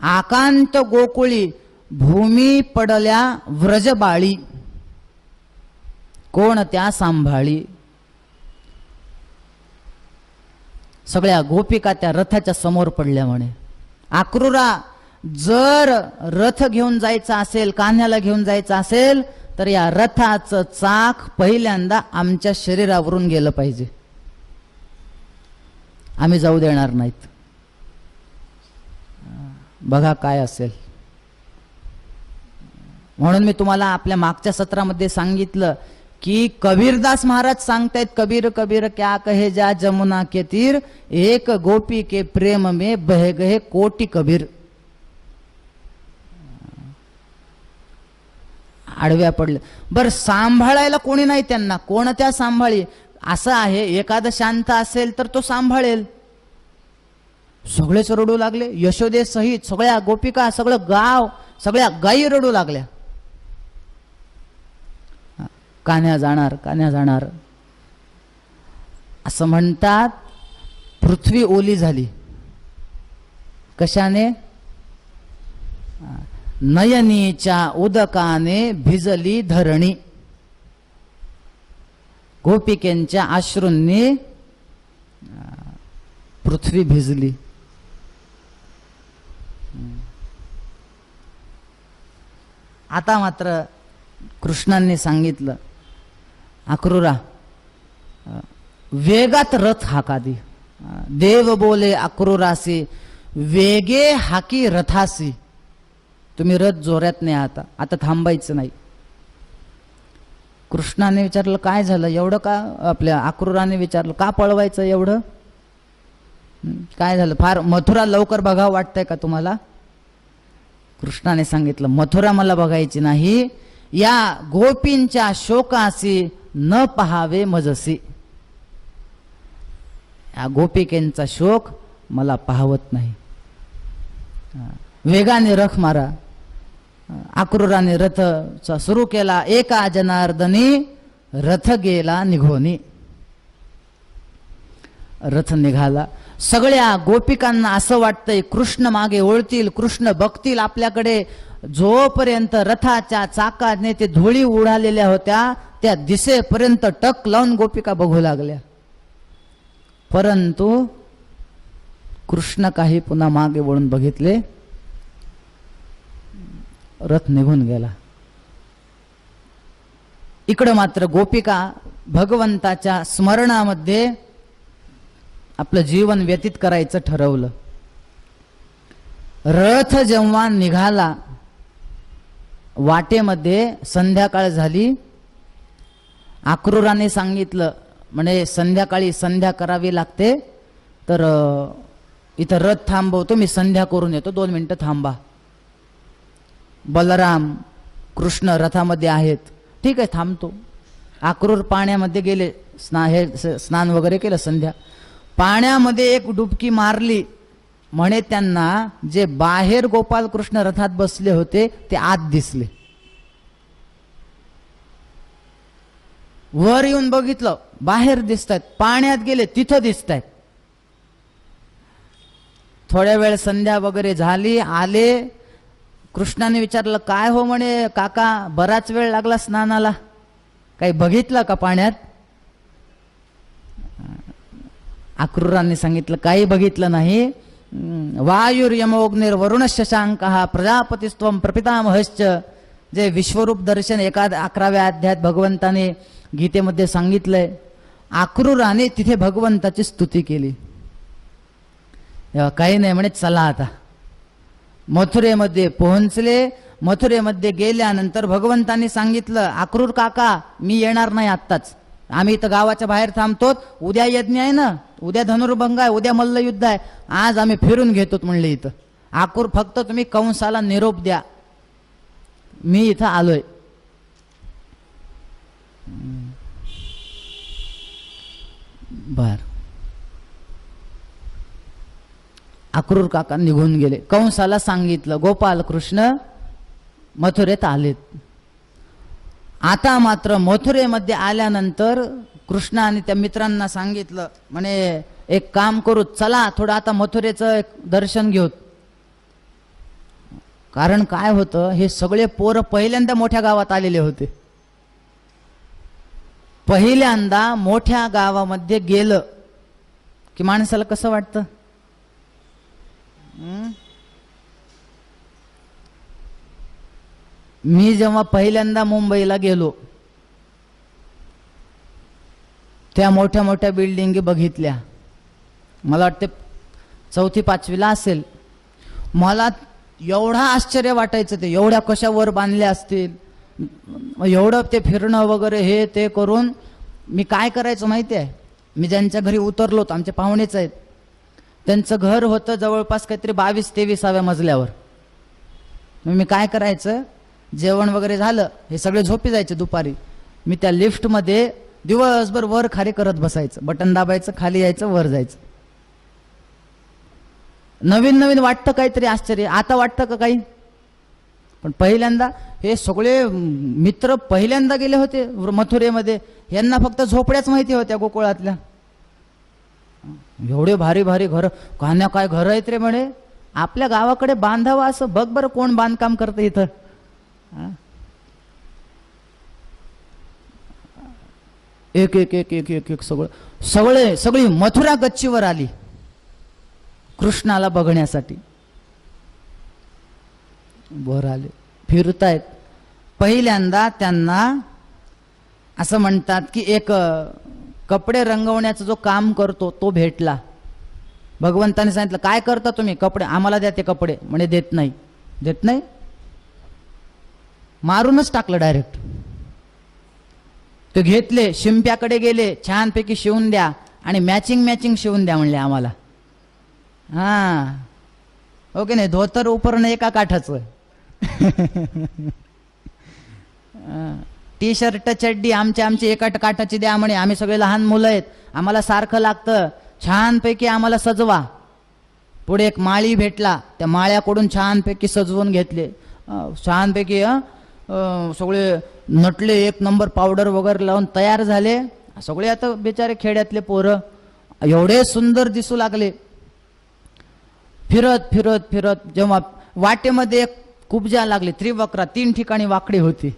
आकांत गोकुळी भूमी पडल्या व्रजबाळी, कोण त्या सांभाळी. सगळ्या गोपिका त्या रथाच्या समोर पडल्या म्हणे. आक्रूरा, जर रथ घेऊन जायचा असेल, कान्ह्याला घेऊन जायचं असेल, तर या रथाचं चाक पहिल्यांदा आमच्या शरीरावरून गेलं पाहिजे, आम्ही जाऊ देणार नाहीत. बघा काय असेल. म्हणून मी तुम्हाला आपल्या मागच्या सत्रामध्ये सांगितलं की कबीरदास महाराज सांगतायत, कबीर कबीर क्या कहे जा जमुना के तीर, एक गोपी के प्रेम में बह गए कोटी कबीर. आडव्या पडले. बर, सांभाळायला कोणी नाही त्यांना, कोण त्या सांभाळी? असं आहे, एखादं शांत असेल तर तो सांभाळेल. सगळेच रडू लागले, यशोदे सहित सगळ्या गोपिका, सगळं गाव, सगळ्या गायी रडू लागल्या. कान्ह्या जाणार, कान्ह्या जाणार असं म्हणतात. पृथ्वी ओली झाली. कशाने? नयनीच्या उदकाने भिजली धरणी. गोपिकेंच्या अश्रूंनी पृथ्वी भिजली. आता मात्र कृष्णांनी सांगितलं, आक्रूरा, वेगात रथ हाका दी. देव बोले आक्रूरासी, वेगे हाकी रथासी. तुम्ही रथ जोरात नाही, आता थांबायचं नाही. कृष्णाने विचारलं काय झालं एवढं का? आपल्या आक्रूराने विचारलं का पळवायचं एवढं? काय झालं? फार मथुरा लवकर बघावं वाटतंय का तुम्हाला? कृष्णाने सांगितलं, मथुरा मला बघायची नाही, या गोपींच्या शोकासी न पहावे मजसी. या गोपिकेंचा शोक मला पाहवत नाही. वेगाने रथ मारा. आक्रूराने रथ सुरू केला. एका जनार्दनी रथ गेला निघोनी. रथ निघाला. सगळ्या गोपिकांना असं वाटतंय कृष्ण मागे ओळतील, कृष्ण बघतील आपल्याकडे. जोपर्यंत रथाच्या चाकाने ते धुळी उडालेल्या होत्या त्या दिसेपर्यंत टक लावून गोपिका बघू लागल्या. परंतु कृष्ण काही पुन्हा मागे वळून बघितले, रथ निघून गेला. इकडं मात्र गोपिका भगवंताच्या स्मरणामध्ये आपलं जीवन व्यतीत करायचं ठरवलं. रथ जेव्हा निघाला, वाटेमध्ये संध्याकाळ झाली. आक्रूराने सांगितलं, म्हणे संध्याकाळी संध्या करावी लागते, तर इथं रथ थांबवतो, मी संध्या करून येतो, 2 मिनिटं थांबा. बलराम कृष्ण रथामध्ये आहेत. ठीक आहे, थांबतो. आक्रूर पाण्यामध्ये गेले, स्नान वगैरे केलं. संध्या पाण्यामध्ये एक डुबकी मारली. म्हणे त्यांना जे बाहेर गोपाल कृष्ण रथात बसले होते ते आत दिसले. वर येऊन बघितलं, बाहेर दिसतायत. पाण्यात गेले, तिथं दिसतायत. थोड्या वेळ संध्या वगैरे झाली, आले. कृष्णाने विचारलं, काय हो? म्हणे काका, बराच वेळ लागला स्नानाला, काही बघितलं का पाण्यात? आक्रूरांनी सांगितलं, काही बघितलं नाही. वायुर्यमोग्निर वरुण शशांकः प्रजापतिस्त्वं प्रपितामहश्च. जे विश्वरूप दर्शन 11व्या अध्यायात भगवंताने गीतेमध्ये सांगितलंय. आक्रूराने तिथे भगवंताची स्तुती केली. काही नाही म्हणे, चला आता. मथुरेमध्ये पोहोचले. मथुरेमध्ये गेल्यानंतर भगवंतांनी सांगितलं, अक्रूर काका मी येणार नाही आत्ताच, आम्ही इथं गावाच्या बाहेर थांबतो, उद्या यज्ञ आहे ना, उद्या धनुर्भंग आहे, उद्या मल्लयुद्ध आहे, आज आम्ही फिरून घेतो म्हणले इथं. अक्रूर फक्त तुम्ही कंसाला निरोप द्या, मी इथं आलोय. बर, अक्रूर काका निघून गेले. कंसाला सांगितलं गोपाल कृष्ण मथुरेत आलेत. आता मात्र मथुरेमध्ये आल्यानंतर कृष्णाने त्या मित्रांना सांगितलं, म्हणे एक काम करू, चला थोडं आता मथुरेचं एक दर्शन घेऊ. कारण काय होतं, हे सगळे पोरं पहिल्यांदा मोठ्या गावात आलेले होते. पहिल्यांदा मोठ्या गावामध्ये गेलं की माणसाला कसं वाटतं, मी जेव्हा पहिल्यांदा मुंबईला गेलो, त्या मोठ्या मोठ्या बिल्डिंगी बघितल्या, मला वाटते 4थी 5वीला असेल. मला एवढा आश्चर्य वाटायचं, ते एवढ्या कशा वर बांधल्या असतील, एवढं ते फिरणं वगैरे हे ते करून मी काय करायचं माहिती आहे, मी ज्यांच्या घरी उतरलो होतो, आमचे पाहुणेच आहेत, त्यांचं घर होतं जवळपास काहीतरी 22-23व्या मजल्यावर. मी काय करायचं, जेवण वगैरे झालं, हे सगळे झोपी जायचे दुपारी, मी त्या लिफ्टमध्ये दिवसभर वर खाली करत बसायचं, बटन दाबायचं, खाली यायचं, वर जायचं. नवीन नवीन वाटतं काहीतरी आश्चर्य, आता वाटतं का काही, पण पहिल्यांदा हे सगळे मित्र पहिल्यांदा गेले होते मथुरेमध्ये, यांना फक्त झोपड्याच माहिती होत्या गोकुळातल्या. एवढे भारी भारी घर, कान्या काय घर आहेत रे म्हणे, आपल्या गावाकडे बांधावं असं, बघ बरं कोण बांधकाम करतं इथं. एक एक एक एक एक एक सगळी मथुरा गच्चीवर आली कृष्णाला बघण्यासाठी. वर आले, फिरतायत. पहिल्यांदा त्यांना असं म्हणतात की एक कपडे रंगवण्याचं जो काम करतो तो भेटला. भगवंताने सांगितलं, काय करता तुम्ही, कपडे आम्हाला द्या ते कपडे. म्हणे देत नाही. देत नाही, मारूनच टाकलं डायरेक्ट. ते घेतले, शिंप्याकडे गेले, छानपैकी शिवून द्या आणि मॅचिंग शिवून द्या म्हणले आम्हाला. हा ओके, नाही धोतर उपरण एका काठाचं, टी शर्ट चड्डी आमची एका काठाची द्या म्हणे, आम्ही सगळे लहान मुलं आहेत, आम्हाला सारखं लागतं, छानपैकी आम्हाला सजवा. पुढे एक माळी भेटला, त्या माळ्याकडून छानपैकी सजवून घेतले, छानपैकी सगळे नटले, एक नंबर पावडर वगैरे लावून तयार झाले सगळे. आता बिचारे खेड्यातले पोरं एवढे सुंदर दिसू लागले. फिरत फिरत फिरत जेव्हा वाटेमध्ये एक कुब्जा लागली, त्रिवक्रा, 3 ठिकाणी वाकडी होती.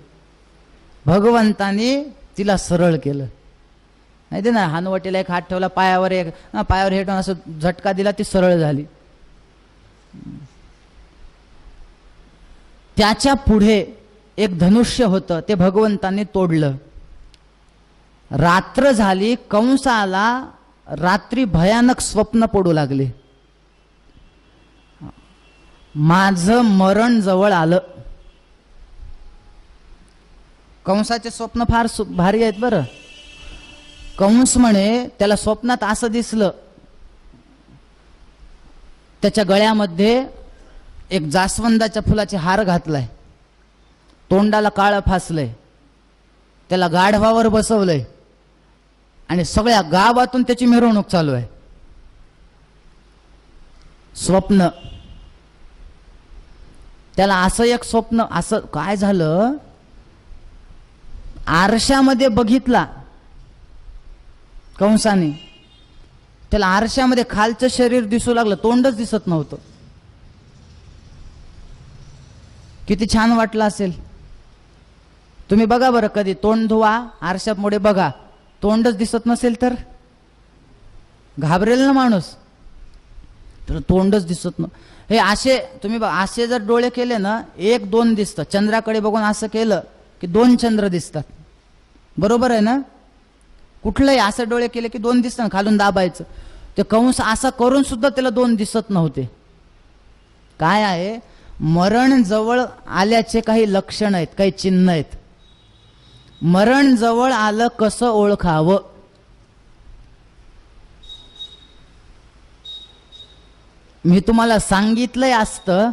भगवंतानी तिला सरळ केलं, नाही ते ना, हानवटीला एक हात ठेवला, पायावर एक, पायावर हे ठेवून असं झटका दिला, ती सरळ झाली. त्याच्या पुढे एक धनुष्य होतं, ते भगवंतांनी तोडलं. रात्र झाली, कंसाला रात्री भयानक स्वप्न पडू लागले, माझं मरण जवळ आलं. कंसाचे स्वप्न फार भारी आहेत बरं. कंस म्हणे, त्याला स्वप्नात असं दिसलं, त्याच्या गळ्यामध्ये एक जास्वंदाच्या फुलाचे हार घातलाय, तोंडाला काळं फासलंय, त्याला गाढवावर बसवलंय आणि सगळ्या गावातून त्याची मिरवणूक चालू आहे. स्वप्न, त्याला असं एक स्वप्न, असं काय झालं, आरशामध्ये बघितला कंसाने, त्याला आरशामध्ये खालचं शरीर दिसू लागलं, तोंडच दिसत नव्हतं. किती छान वाटलं असेल. तुम्ही बघा बरं, कधी तोंड धुवा, आरशापुढे बघा, तोंडच दिसत नसेल तर घाबरेल ना माणूस. तर तोंडच दिसत नाही. हे असे तुम्ही असे जर डोळे केले ना, 1-2 दिसतं. चंद्राकडे बघून असं केलं की 2 चंद्र दिसतात, बरोबर आहे ना. कुठलंही असं डोळे केले की 2 दिसतात, खालून दाबायचं. ते कंस असं करून सुद्धा त्याला 2 दिसत नव्हते. काय आहे, मरण जवळ आल्याचे काही लक्षण आहेत, काही चिन्ह आहेत. मरण जवळ आलं कसं ओळखावं? मी तुम्हाला सांगितलंय असतं,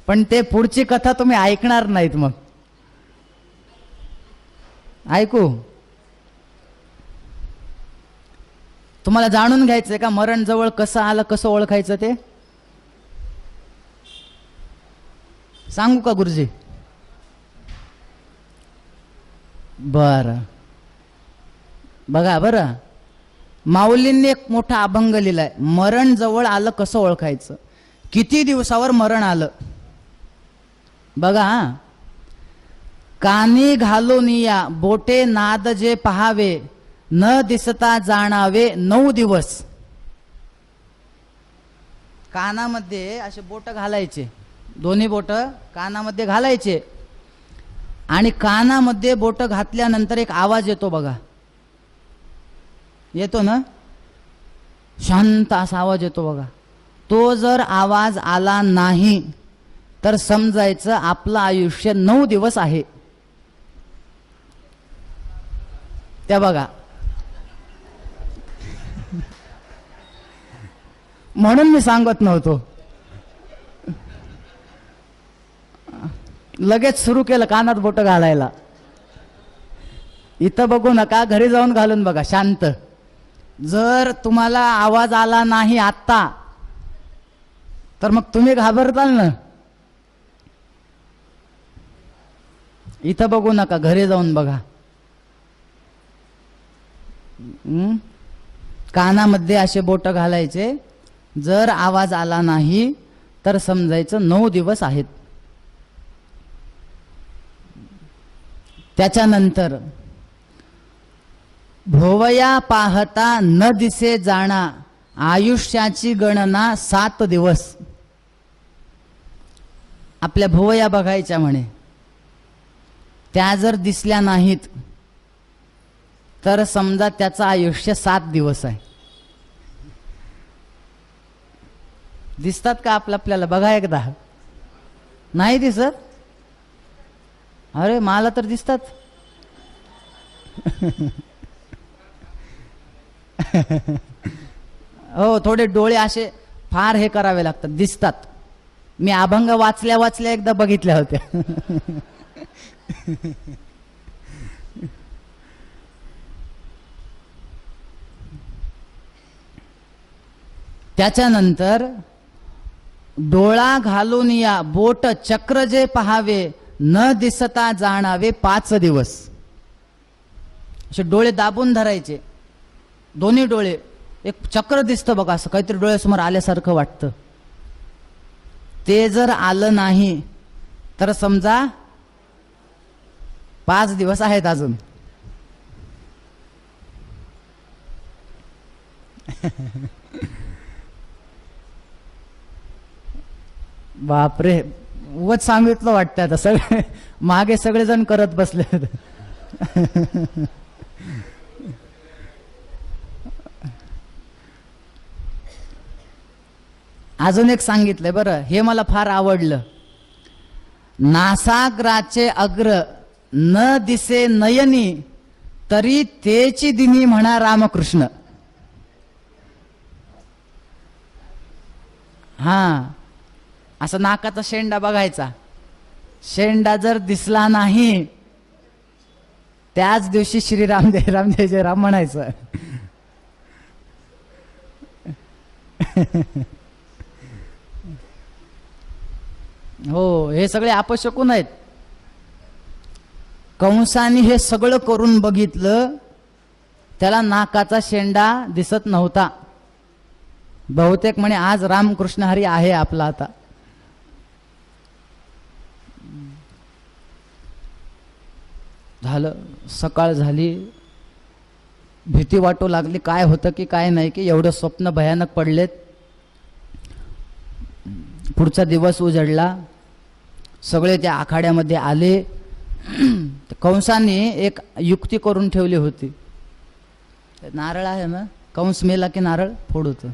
पण ते पुढची कथा तुम्ही ऐकणार नाहीत. मग ऐकू? तुम्हाला जाणून घ्यायचंय का मरण जवळ कसं आलं, कसं ओळखायचं ते? सांगू का गुरुजी? बरं बघा, बरं माऊलींनी एक मोठा अभंग लिहिलाय, मरण जवळ आलं कसं ओळखायचं. किती दिवसावर मरण आलं बघा. कानी घालून या बोटे नाद जे पहावे, न दिसता जाणावे 9 दिवस. कानामध्ये असे बोट घालायचे, दोन्ही बोट कानामध्ये घालायचे, आणि कानामध्ये बोट घातल्यानंतर एक आवाज येतो बघा, येतो ना, शांत असा आवाज येतो बघा. तो जर आवाज आला नाही तर समजायचं आपलं आयुष्य 9 दिवस आहे. त्या बघा, म्हणून मी सांगत नव्हतो. लगेच सुरू केलं कानात बोट घालायला. इथं बघू नका, घरी जाऊन घालून बघा शांत. जर तुम्हाला आवाज आला नाही आत्ता तर मग तुम्ही घाबरताल ना. इथं बघू नका, घरी जाऊन बघा. कानामध्ये असे बोट घालायचे, जर आवाज आला नाही तर समजायचं 9 दिवस आहेत. त्याच्यानंतर भोवया पाहता न दिसे जाणा, आयुष्याची गणना 7 दिवस. आपल्या भोवया बघायच्या म्हणे, त्या जर दिसल्या नाहीत तर समजा त्याचं आयुष्य 7 दिवस आहे. दिसतात का आपल्याला? बघा एकदा. नाही दिसत? अरे मला तर दिसतात. हो, थोडे डोळे असे फार हे करावे लागतात, दिसतात. मी अभंग वाचल्या एकदा बघितल्या होत्या. त्याच्यानंतर डोळा घालून या बोट चक्र जे पहावे, न दिसता जाणावे 5 दिवस. असे डोळे दाबून धरायचे, दोन्ही डोळे. एक चक्र दिसतं बघा, असं काहीतरी डोळ्यासमोर आल्यासारखं वाटतं. ते जर आलं नाही तर समजा 5 दिवस आहेत अजून. बापरे, उगाच सांगितलं वाटतं. आता सगळे मागे सगळेजण करत बसले. अजून एक सांगितलंय बरं, हे मला फार आवडलं. नासाग्राचे अग्र न दिसे नयनी, तरी तेची दिनी म्हणा रामकृष्ण. हा, असं नाकाचा शेंडा बघायचा. शेंडा जर दिसला नाही त्याच दिवशी श्रीराम जय राम जय जय राम म्हणायचं. हो, हे सगळे अपशकुन आहेत. कंसाने हे सगळं करून बघितलं, त्याला नाकाचा शेंडा दिसत नव्हता. बहुतेक म्हणे आज रामकृष्ण हरी आहे आपला. आता झालं, सकाळ झाली, भीती वाटू लागली, काय होतं की काय नाही, की एवढं स्वप्न भयानक पडलेत. पुढचा दिवस उजडला, सगळे त्या आखाड्यामध्ये आले. कंसाने एक युक्ती करून ठेवली होती. नारळ आहे ना, कंस मेला की नारळ फोडतो.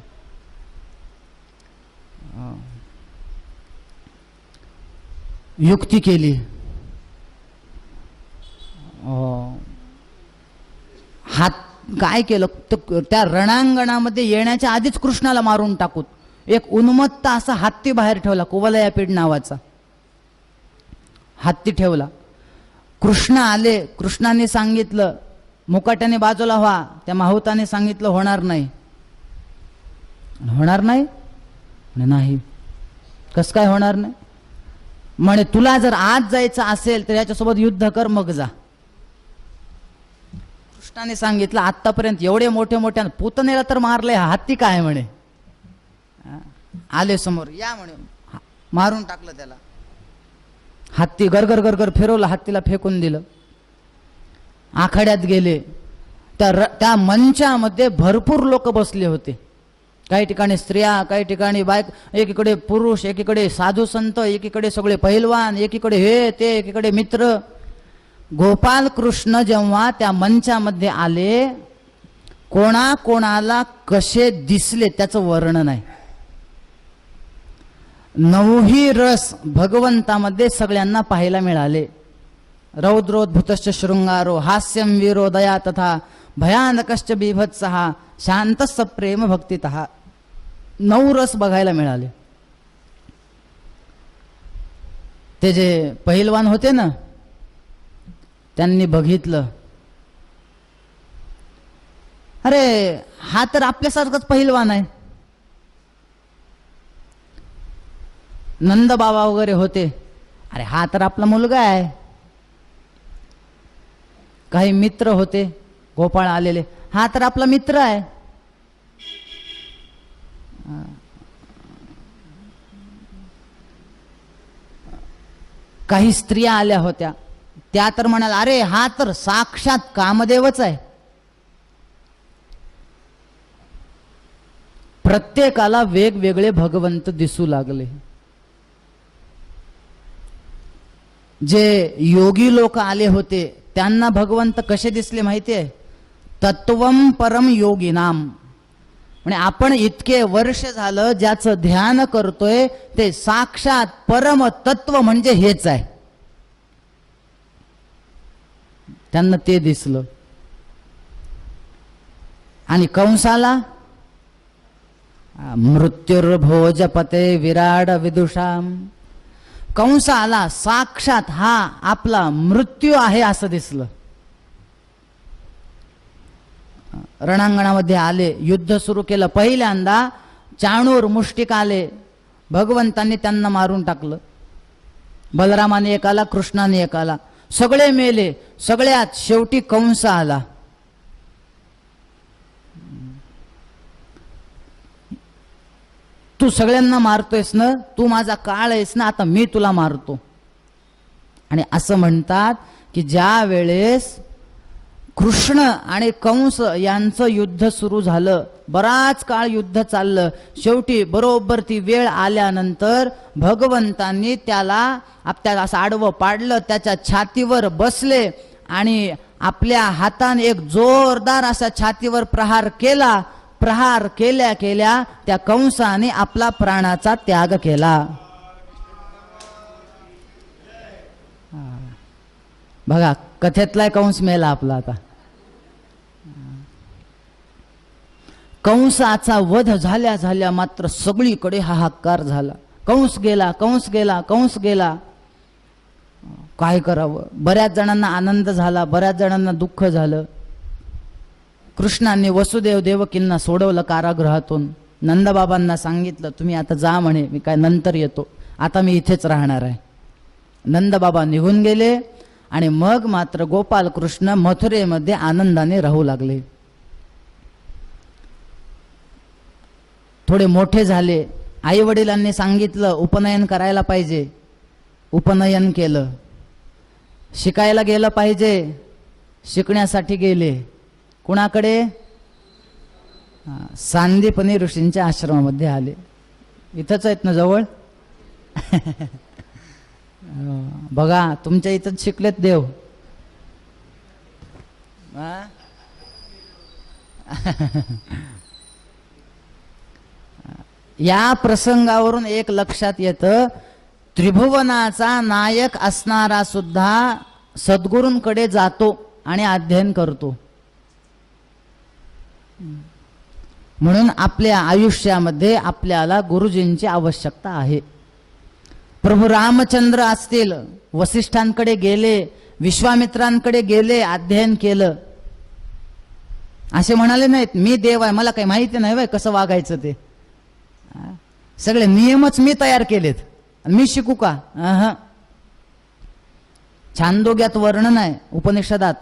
युक्ती केली. हात काय केलं, त्या रणांगणामध्ये येण्याच्या आधीच कृष्णाला मारून टाकूत एक उन्मत्त असा हत्ती बाहेर ठेवला, कुवलयापीड नावाचा हत्ती ठेवला. कृष्ण आले, कृष्णाने सांगितलं मुकाट्याने बाजूला व्हा. त्या माहुताने सांगितलं होणार नाही. होणार नाही नाही, कस काय होणार नाही म्हणे, तुला जर आज जायचं असेल तर याच्यासोबत युद्ध कर मग जा. कृष्णाने सांगितलं आतापर्यंत एवढे मोठे मोठ्या पुतनेला तर मारले, हा हत्ती काय म्हणे. आले समोर, या म्हणे, मारून टाकलं त्याला. हत्ती गरगर गरगर फिरवलं, हत्तीला फेकून दिलं. आखाड्यात गेले, त्या मंचामध्ये भरपूर लोक बसले होते. काही ठिकाणी स्त्रिया, काही ठिकाणी बायक, एकीकडे पुरुष, एकीकडे साधू संत, एकीकडे सगळे पहिलवान, एकीकडे हे ते, एकीकडे मित्र. गोपाल कृष्ण जेव्हा त्या मंचामध्ये आले, कोणाकोणाला कसे दिसले त्याचं वर्णन आहे. नऊही रस भगवंतामध्ये सगळ्यांना पाहायला मिळाले. रौद्रोद्भुतश्च शृंगारो, हास्यं वीरो दया तथा भयानकश्च बीभत्सहा, शांतस्स प्रेम भक्तितः. 9 रस बघायला मिळाले. ते जे पहिलवान होते ना, त्यांनी बघितलं, अरे हा तर आपल्यासारखाच पहिलवान आहे. नंद बाबा वगैरे होते, अरे हा तर आपला मुलगा आहे. काही मित्र होते गोपाळ आलेले, हा तर आपला मित्र आहे. काही स्त्रिया आल्या होत्या, त्या तर म्हणाल्या अरे हा तर साक्षात कामदेवच आहे. प्रत्येकाला वेगवेगळे भगवंत दिसू लागले. जे योगी लोक आले होते त्यांना भगवंत कसे दिसले माहितीये, तत्वम परम योगिनाम. म्हणजे आपण इतके वर्ष झालं ज्याचं ध्यान करतोय ते साक्षात परम तत्व म्हणजे हेच आहे. त्यांना ते दिसलं. आणि कंसाला मृत्युर्भोजपते विराड विदुषाम, कंस आला साक्षात हा आपला मृत्यू आहे असं दिसलं. रणांगणामध्ये आले, युद्ध सुरू केलं. पहिल्यांदा चाणूर मुष्टिक आले, भगवंतांनी त्यांना मारून टाकलं. बलरामाने एक आला, कृष्णाने एक आला, सगळे मेले. सगळ्यात शेवटी कंस आला. तू सगळ्यांना मारतोयस ना, तू माझा काळ आहेस ना, आता मी तुला मारतो. आणि असं म्हणतात की ज्या वेळेस कृष्ण आणि कंस यांचं युद्ध सुरू झालं, बराच काळ युद्ध चाललं. शेवटी बरोबर ती वेळ आल्यानंतर भगवंतांनी त्याला असं आडवं पाडलं, त्याच्या छातीवर बसले आणि आपल्या हाताने एक जोरदार असा छातीवर प्रहार केला. प्रहार केल्या केल्या त्या कंसाने आपला प्राणाचा त्याग केला. बघा कथेतला कंस मेला आपला. आता कंसाचा वध झाल्या झाल्या मात्र सगळीकडे हाहाकार झाला. कंस गेला, कंस गेला, कंस गेला. काय करावं, बऱ्याच जणांना आनंद झाला, बऱ्याच जणांना दुःख झालं. कृष्णाने वसुदेव देवकींना सोडवलं कारागृहातून. नंदबाबांना सांगितलं तुम्ही आता जा म्हणे, मी काय नंतर येतो, आता मी इथेच राहणार आहे. नंदबाबा निघून गेले आणि मग मात्र गोपाल कृष्ण मथुरेमध्ये आनंदाने राहू लागले. थोडे मोठे झाले, आई वडिलांनी सांगितलं उपनयन करायला पाहिजे. उपनयन केलं. शिकायला गेलं पाहिजे, शिकण्यासाठी गेले. कुणाकडे? सांदीपनी ऋषींच्या आश्रमामध्ये आले. इथंच आहेत ना जवळ. बघा तुमच्या इथंच शिकलेत देव. या प्रसंगावरून एक लक्षात येतं त्रिभुवनाचा नायक असणारा सुद्धा सद्गुरूंकडे जातो आणि अध्ययन करतो. म्हणून आपल्या आयुष्यामध्ये आपल्याला गुरुजींची आवश्यकता आहे. प्रभू रामचंद्र असतील, वसिष्ठांकडे गेले, विश्वामित्रांकडे गेले, अध्ययन केलं. असे म्हणाले नाहीत मी देव आहे, मला काही माहिती नाही बाय कसं वागायचं ते. सगळे नियमच मी तयार केलेत, मी शिकू का? छांदोग्यात वर्णन आहे उपनिषदात,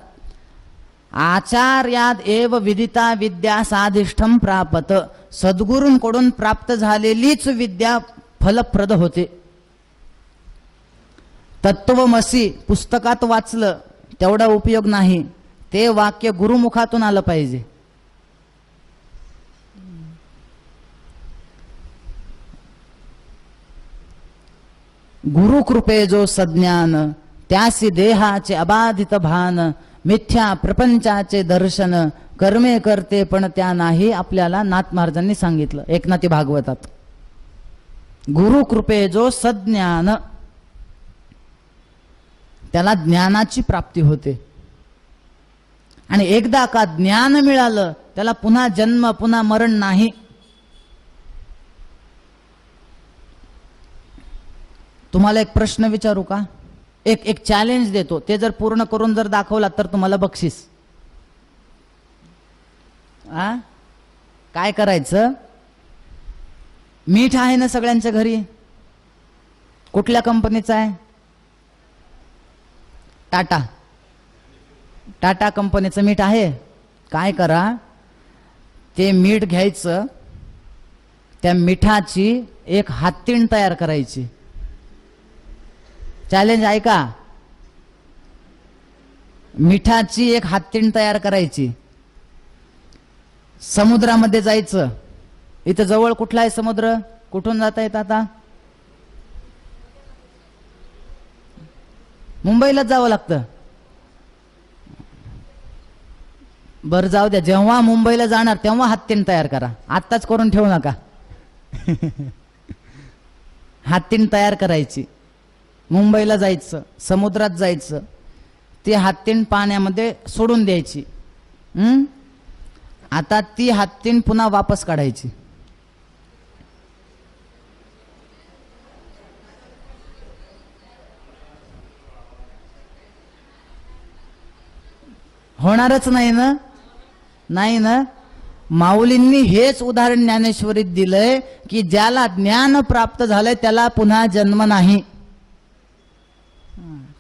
आचार्याद एव विदिता विद्या साधिष्ठम प्रापत. सद्गुरूंकडून प्राप्त झालेलीच विद्या फलप्रद होते. तत्वमसी पुस्तकात वाचलं तेवढा उपयोग नाही, ते वाक्य गुरुमुखातून आलं पाहिजे. गुरुकृपे जो सज्ञान, त्यासी देहाचे अबाधित भान. मिथ्या प्रपंचाचे दर्शन, कर्मे करते पण त्या नाही. आपल्याला नाथ महाराजांनी सांगितलं एकनाथी भागवतात. गुरुकृपे जो सज्ञान, त्याला ज्ञानाची प्राप्ती होते. आणि एकदा का ज्ञान मिळालं त्याला पुन्हा जन्म पुन्हा मरण नाही. तुम्हाला एक प्रश्न विचारू का? एक चॅलेंज देतो, ते जर पूर्ण करून जर दाखवला तर तुम्हाला बक्षीस. काय करायचं? मीठ आहे ना सगळ्यांच्या घरी? कुठल्या कंपनीचं आहे? टाटा. टाटा कंपनीचं मीठ आहे. काय करा, ते मीठ घ्यायचं, त्या मिठाची एक हाततीण तयार करायची. चॅलेंज ऐका, मिठाची एक हाततीण तयार करायची. समुद्रामध्ये जायचं. इथं जवळ कुठला आहे समुद्र? कुठून जाता येत आता? मुंबईलाच जावं लागतं. बरं जाऊ द्या, जेव्हा मुंबईला जाणार तेव्हा हाततीण तयार करा, आत्ताच करून ठेवू नका. हाततीण तयार करायची, मुंबईला जायचं, समुद्रात जायचं, ती हाततीण पाण्यामध्ये सोडून द्यायची. आता ती हाततीण पुन्हा वापस काढायची. होणारच नाही ना? नाही ना? माऊलींनी हेच उदाहरण ज्ञानेश्वरीत दिलंय की ज्याला ज्ञान प्राप्त झालंय त्याला पुन्हा जन्म नाही.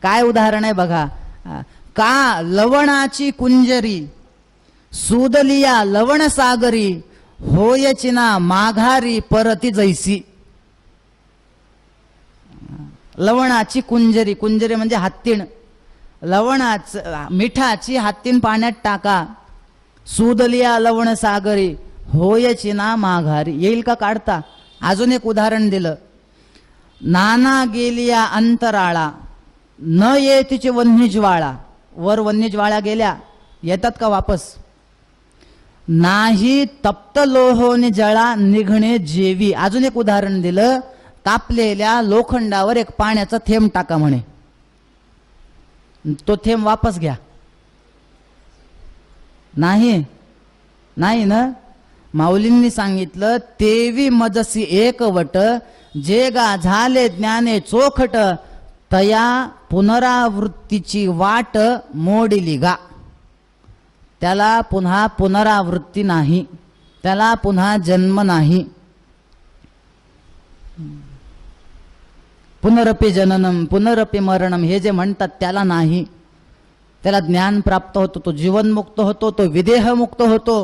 काय उदाहरण आहे बघा. का लवणाची कुंजरी सुदलिया लवण सागरी, होयचिना माघारी परती जैसी. लवणाची कुंजरी, कुंजरी म्हणजे हाततीण. मिठाची हाततीण पाण्यात टाका, सुदलिया लवण सागरी, होयचिना माघारी. येईल का काढता? अजून एक उदाहरण दिलं. नाना गेलिया अंतराळा, न ये तिचे वन्ही ज्वाळा. वर वन्ही ज्वाळा गेल्या, येतात का वापस? नाही तप्त लोहोनी जळा, निघणे जेवी. अजून एक उदाहरण दिलं. तापलेल्या लोखंडावर एक पाण्याचा थेंब टाका म्हणे, तो थेंब वापस घ्या. नाही नाही ना? माऊलींनी सांगितलं, तेवी मजसी एक वट, जे गा झाले ज्ञाने चोखट, तया पुनरावृत्तीची वाट मोडिली गा. त्याला पुन्हा पुनरावृत्ती नाही, त्याला पुन्हा जन्म नाही. पुनरपि जननम पुनरपि मरणम हे जे म्हणतात त्याला नाही. त्याला ज्ञान प्राप्त होतो, तो जीवनमुक्त होतो, तो विदेहमुक्त होतो.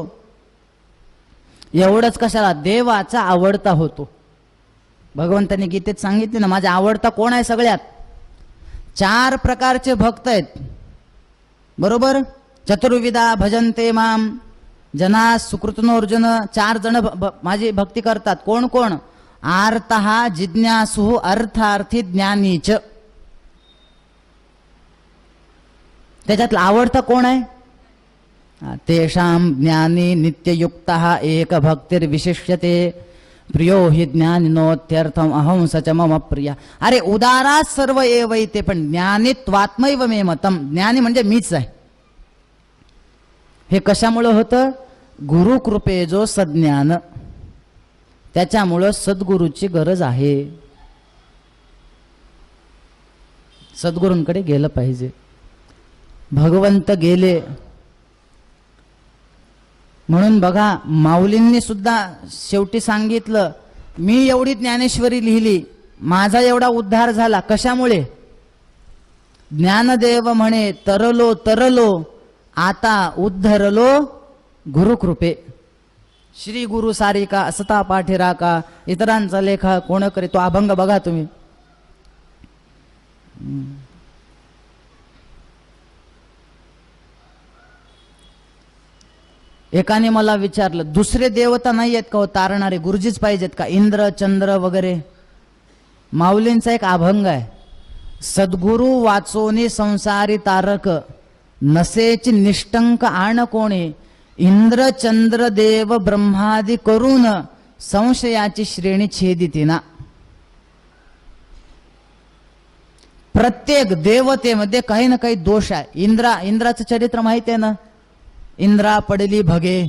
एवढंच कशाला? देवाचा आवडता होतो. भगवंतांनी गीतेत सांगितले ना, माझा आवडता कोण आहे? सगळ्यात 4 प्रकारचे भक्त आहेत, बरोबर? चतुर्विधा भजन्ते माम जना सुकृतनोर्जुन. 4 जण माझी भक्ती करतात. कोण कोण? आर्तः जिज्ञासु अर्थार्थी ज्ञानीच. त्याच्यातला आवडता कोण आहे? तेषां ज्ञानी नित्ययुक्तः एक भक्तिर्विशिष्यते, प्रियो हि ज्ञानिनोत्यर्थम अहं सच मम प्रिया. अरे उदारा सर्व एवैते, पण ज्ञानित्वात्मैव मे मतम. ज्ञानी म्हणजे मीच आहे. हे कशामुळं होतं? गुरुकृपे जो सज्ञान, त्याच्यामुळं सद्गुरूची गरज आहे. सद्गुरूंकडे गेलं पाहिजे. भगवंत गेले म्हणून बघा, माऊलींनी सुद्धा शेवटी सांगितलं, मी एवढी ज्ञानेश्वरी लिहिली, माझा एवढा उद्धार झाला. कशामुळे? ज्ञानदेव म्हणे तरलो तरलो, आता उद्धरलो गुरुकृपे. श्री गुरु सारिका असता पाठिरा का, इतरांचा लेखा कोण करे. तो अभंग बघा तुम्ही. एकाने मला विचारलं, दुसरे देवता नाही आहेत का हो तारणारे, गुरुजीच पाहिजेत का, इंद्र चंद्र वगैरे? माऊलींचा एक अभंग आहे, सद्गुरु वाचोनी संसारी तारक, नसेची निष्टंक आण कोणे, इंद्र चंद्र देव ब्रह्मादी करून, संशयाची श्रेणी छेदितीना. प्रत्येक देवतेमध्ये काही ना काही दोष आहे. इंद्राचं चरित्र माहिती आहे ना, इंद्रा पडली भगे,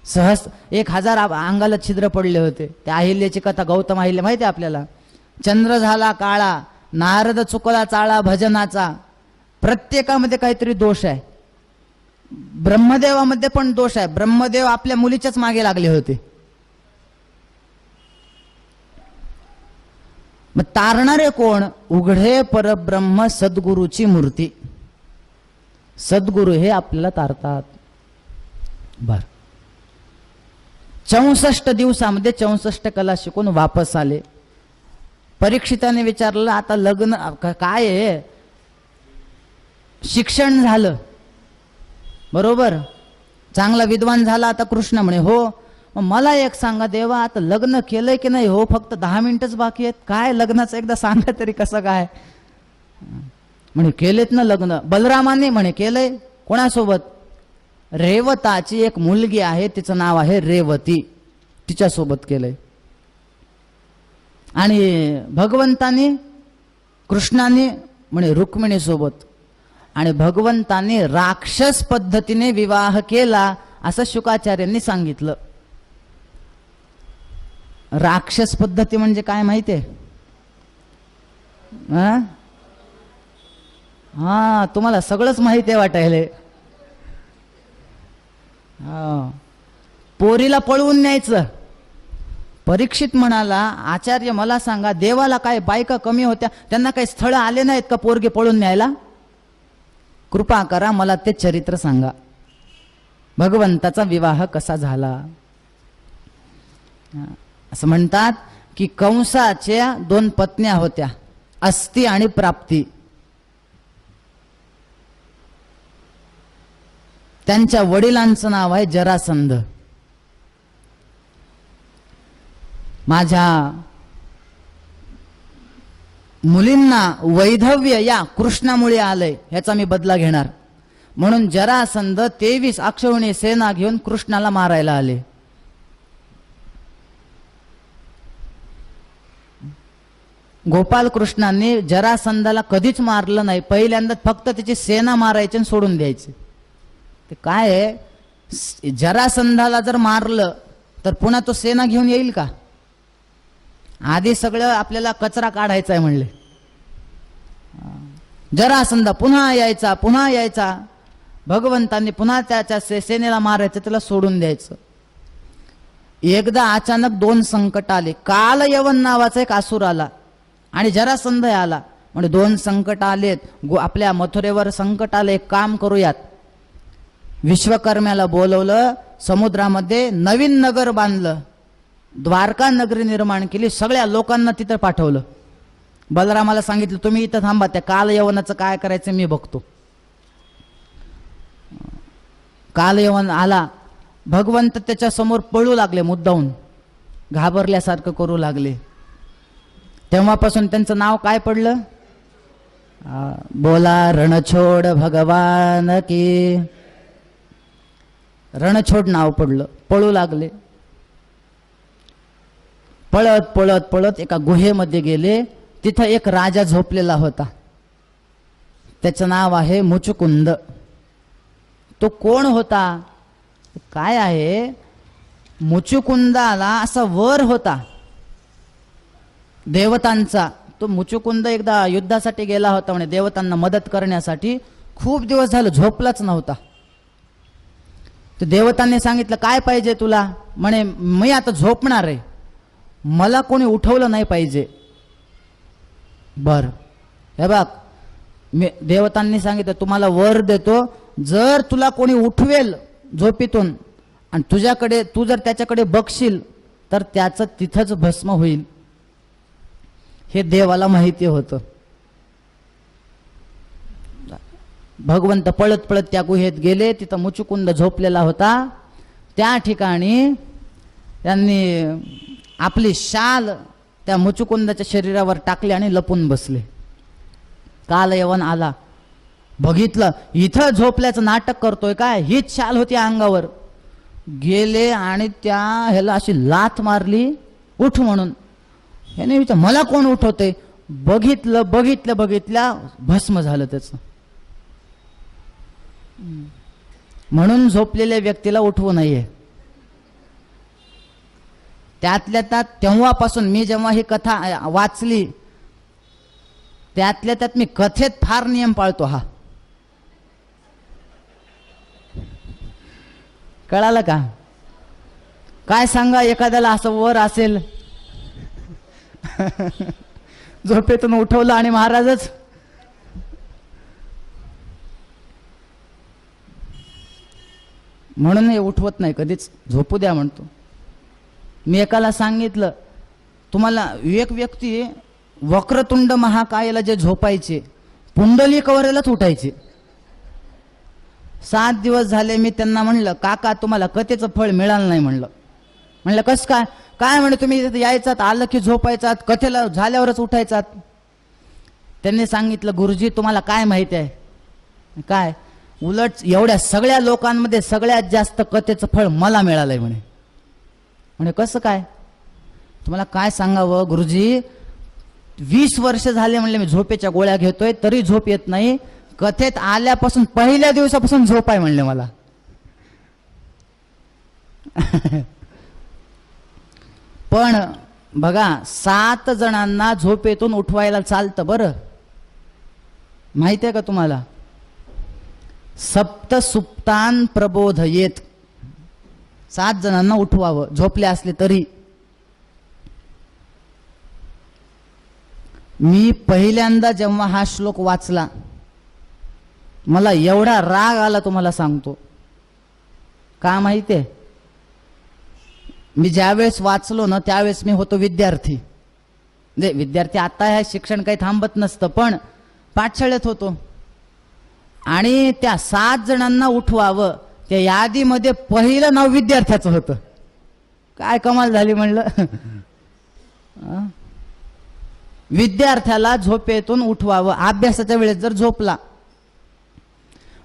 सहस 1000 अंगाला छिद्र पडले होते. त्या अहिल्याची कथा, गौतम अहिल्या माहिती आहे आपल्याला. चंद्र झाला काळा, नारद चुकला चाळा भजनाचा. प्रत्येकामध्ये काहीतरी दोष आहे. ब्रह्मदेवामध्ये पण दोष आहे. ब्रह्मदेव आपल्या मुलीच्याच मागे लागले होते. मग तारणारे कोण? उघडे परब्रह्म सद्गुरूची मूर्ती. सद्गुरु हे आपल्याला तारतात. बर, 64 दिवसामध्ये 64 कला शिकून वापस आले. परीक्षिताने विचारलं, आता लग्न काय आहे? शिक्षण झालं बरोबर, चांगला विद्वान झाला. आता कृष्ण म्हणे हो. मग मला एक सांगा देवा, आता लग्न केलंय की नाही? हो, फक्त 10 मिनिटच बाकी आहेत. काय लग्नाचं एकदा सांगा तरी, कसं काय? म्हणे केलेत ना लग्न. बलरामाने म्हणे केलंय. कोणासोबत? रेवताची एक मुलगी आहे, तिचं नाव आहे रेवती, तिच्यासोबत केलंय. आणि भगवंताने कृष्णाने म्हणे रुक्मिणी सोबत. आणि भगवंताने राक्षस पद्धतीने विवाह केला असं शुकाचार्यांनी सांगितलं. राक्षस पद्धती म्हणजे काय माहितीये? हा, तुम्हाला सगळंच माहिती आहे वाटायले. पोरीला पळवून न्यायचं. परीक्षित म्हणाला, आचार्य मला सांगा, देवाला काय बायका कमी होत्या? त्यांना काही स्थळ आले नाहीत का पोरगे पळून न्यायला? कृपा करा, मला ते चरित्र सांगा. भगवंताचा विवाह कसा झाला? असं म्हणतात की कंसाच्या 2 पत्न्या होत्या, अस्ति आणि प्राप्ती. त्यांच्या वडिलांचं नाव आहे जरासंध. माझ्या मुलींना वैधव्य या कृष्णामुळे आलंय, ह्याचा मी बदला घेणार म्हणून जरासंध 23 अक्षौहिणी सेना घेऊन कृष्णाला मारायला आले. गोपाल कृष्णांनी जरासंधाला कधीच मारलं नाही. पहिल्यांदा फक्त त्याची सेना मारायची आणि सोडून द्यायची. ते काय आहे, जरासंधाला जर मारलं तर पुन्हा तो सेना घेऊन येईल का? आधी सगळं आपल्याला कचरा काढायचा आहे म्हणले. जरासंध पुन्हा यायचा, पुन्हा यायचा. भगवंतांनी पुन्हा त्याच्या सेनेला मारायचं, त्याला सोडून द्यायचं. एकदा अचानक 2 संकट आले. काल यवन नावाचा एक असुर आला आणि जरासंध आला. म्हणजे 2 संकट आलेत. आपल्या मथुरेवर संकट आले. एक काम करूयात, विश्वकर्म्याला बोलवलं, समुद्रामध्ये नवीन नगर बांधलं, द्वारका नगरी निर्माण केली, सगळ्या लोकांना तिथं पाठवलं. बलरामाला सांगितलं तुम्ही इथं थांबा, त्या काल यवनाचं काय करायचं मी बघतो. काल यवन आला. भगवंत त्याच्या समोर पळू लागले, मुद्दाहून घाबरल्यासारखं करू लागले. तेव्हापासून त्यांचं नाव काय पडलं? बोला रणछोड भगवान की. रणछोड नाव पडलं. पळू लागले. पळत पळत पळत एका गुहेमध्ये गेले. तिथं एक राजा झोपलेला होता. त्याचं नाव आहे मुचुकुंद. तो कोण होता? काय आहे, मुचुकुंदाला असा वर होता देवतांचा. तो मुचुकुंद एकदा युद्धासाठी गेला होता म्हणे, देवतांना मदत करण्यासाठी. खूप दिवस झालं झोपलाच नव्हता. तर देवतांनी सांगितलं, काय पाहिजे तुला? म्हणे, मी आता झोपणार आहे, मला कोणी उठवलं नाही पाहिजे. बर, हे बघ, मी देवतांनी सांगितलं तुम्हाला वर देतो, जर तुला कोणी उठवेल झोपेतून आणि तुझ्याकडे, तू जर त्याच्याकडे बघशील तर त्याचं तिथंच भस्म होईल. हे देवाला माहिती होतं. भगवंत पळत पळत त्या गुहेत गेले. तिथं मुचुकुंद झोपलेला होता. त्या ठिकाणी त्यांनी आपली शाल त्या मुचुकुंदाच्या शरीरावर टाकली आणि लपून बसले. कालयवन आला, बघितलं इथं झोपल्याचं नाटक करतोय काय, हीच शाल होती अंगावर. गेले आणि त्या ह्याला अशी लाथ मारली, उठ म्हणून. ह्याने विचार, मला कोण उठवते? बघितलं बघितलं बघितल्या, भस्म झालं त्याचं. म्हणून झोपलेल्या व्यक्तीला उठवू नये. त्यातल्या त्यात तेव्हापासून मी जेव्हा ही कथा वाचली, त्यातल्या त्यात मी कथेत फार नियम पाळतो. हा कळालं का? काय सांगा, एखाद्याला असं वर असेल झोपेतून उठवलं आणि महाराजच. म्हणून हे उठवत नाही कधीच, झोपू द्या म्हणतो. मी एकाला सांगितलं, तुम्हाला एक व्यक्ती वक्रतुंड महाकायला जे झोपायचे, पुंडलिकवरच उठायचे. 7 दिवस झाले. मी त्यांना म्हणलं, काका तुम्हाला कथेचं फळ मिळालं नाही म्हणलं. म्हणलं कस काय? काय म्हणे, तुम्ही इथे यायचात, आलं की झोपायचात, कथेला झाल्यावरच उठायचात. त्यांनी सांगितलं, गुरुजी तुम्हाला काय माहिती आहे काय, उलट एवढ्या सगळ्या लोकांमध्ये सगळ्यात जास्त कथेचं फळ मला मिळालंय म्हणे. म्हणे कसं काय? तुम्हाला काय सांगावं गुरुजी, 20 वर्ष झाले म्हणले मी झोपेच्या गोळ्या घेतोय तरी झोप येत नाही. कथेत आल्यापासून पहिल्या दिवसापासून झोप आहे म्हणले मला. पण बघा, 7 जणांना झोपेतून उठवायला चालतं बरं, माहिती आहे का तुम्हाला? सप्त सुप्तान प्रबोधयेत, 7 जणांना उठवावं झोपले असले तरी. मी पहिल्यांदा जेव्हा हा श्लोक वाचला, मला एवढा राग आला तुम्हाला सांगतो. का माहितीये, मी ज्यावेळेस वाचलो ना त्यावेळेस मी होतो विद्यार्थी. म्हणजे विद्यार्थी, आता हे शिक्षण काही थांबत नसतं, पण पाठशाळेत होतो. आणि त्या 7 जणांना उठवावं, त्या यादीमध्ये पहिलं नाव विद्यार्थ्याचं होतं. काय कमाल झाली म्हणलं. विद्यार्थ्याला झोपेतून उठवावं. अभ्यासाच्या वेळेस जर झोपला,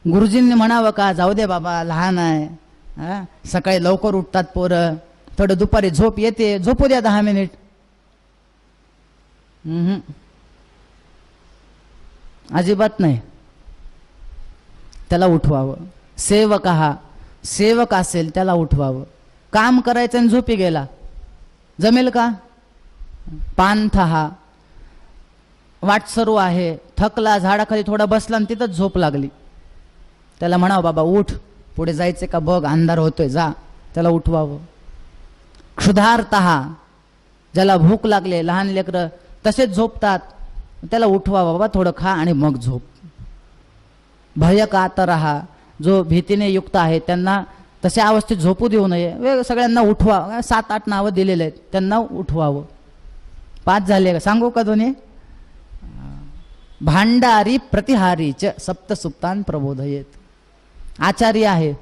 गुरुजींनी म्हणावं का, जाऊ दे बाबा लहान आहे, सकाळी लवकर उठतात पोरं, थोडं दुपारी झोप येते, झोपू द्या 10 मिनिट. अजिबात नाही, त्याला उठवावं. सेवक हा सेवक असेल त्याला उठवावं. काम करायचं आणि झोपी गेला, जमेल का? पांथ हा वाटसरू आहे, थकला, झाडाखाली थोडा बसला आणि तिथंच झोप लागली, त्याला म्हणावं बाबा उठ, पुढे जायचे का बघ, अंधार होतोय, जा. त्याला उठवावं. क्षुधार्त हा, ज्याला भूक लागले, लहान लेकरं तसेच झोपतात, त्याला उठवावं, बाबा थोडं खा आणि मग झोप. भय कातर हा, जो भीतीने युक्त आहे त्यांना तशा अवस्थेत झोपू देऊ नये. सगळ्यांना उठवा. 7-8 नावं दिलेले आहेत, त्यांना उठवावं. 5 झाले का सांगू का दोन्ही? भांडारी प्रतिहारीच सप्तसुप्तान प्रबोधयेत. आचार्य आहे,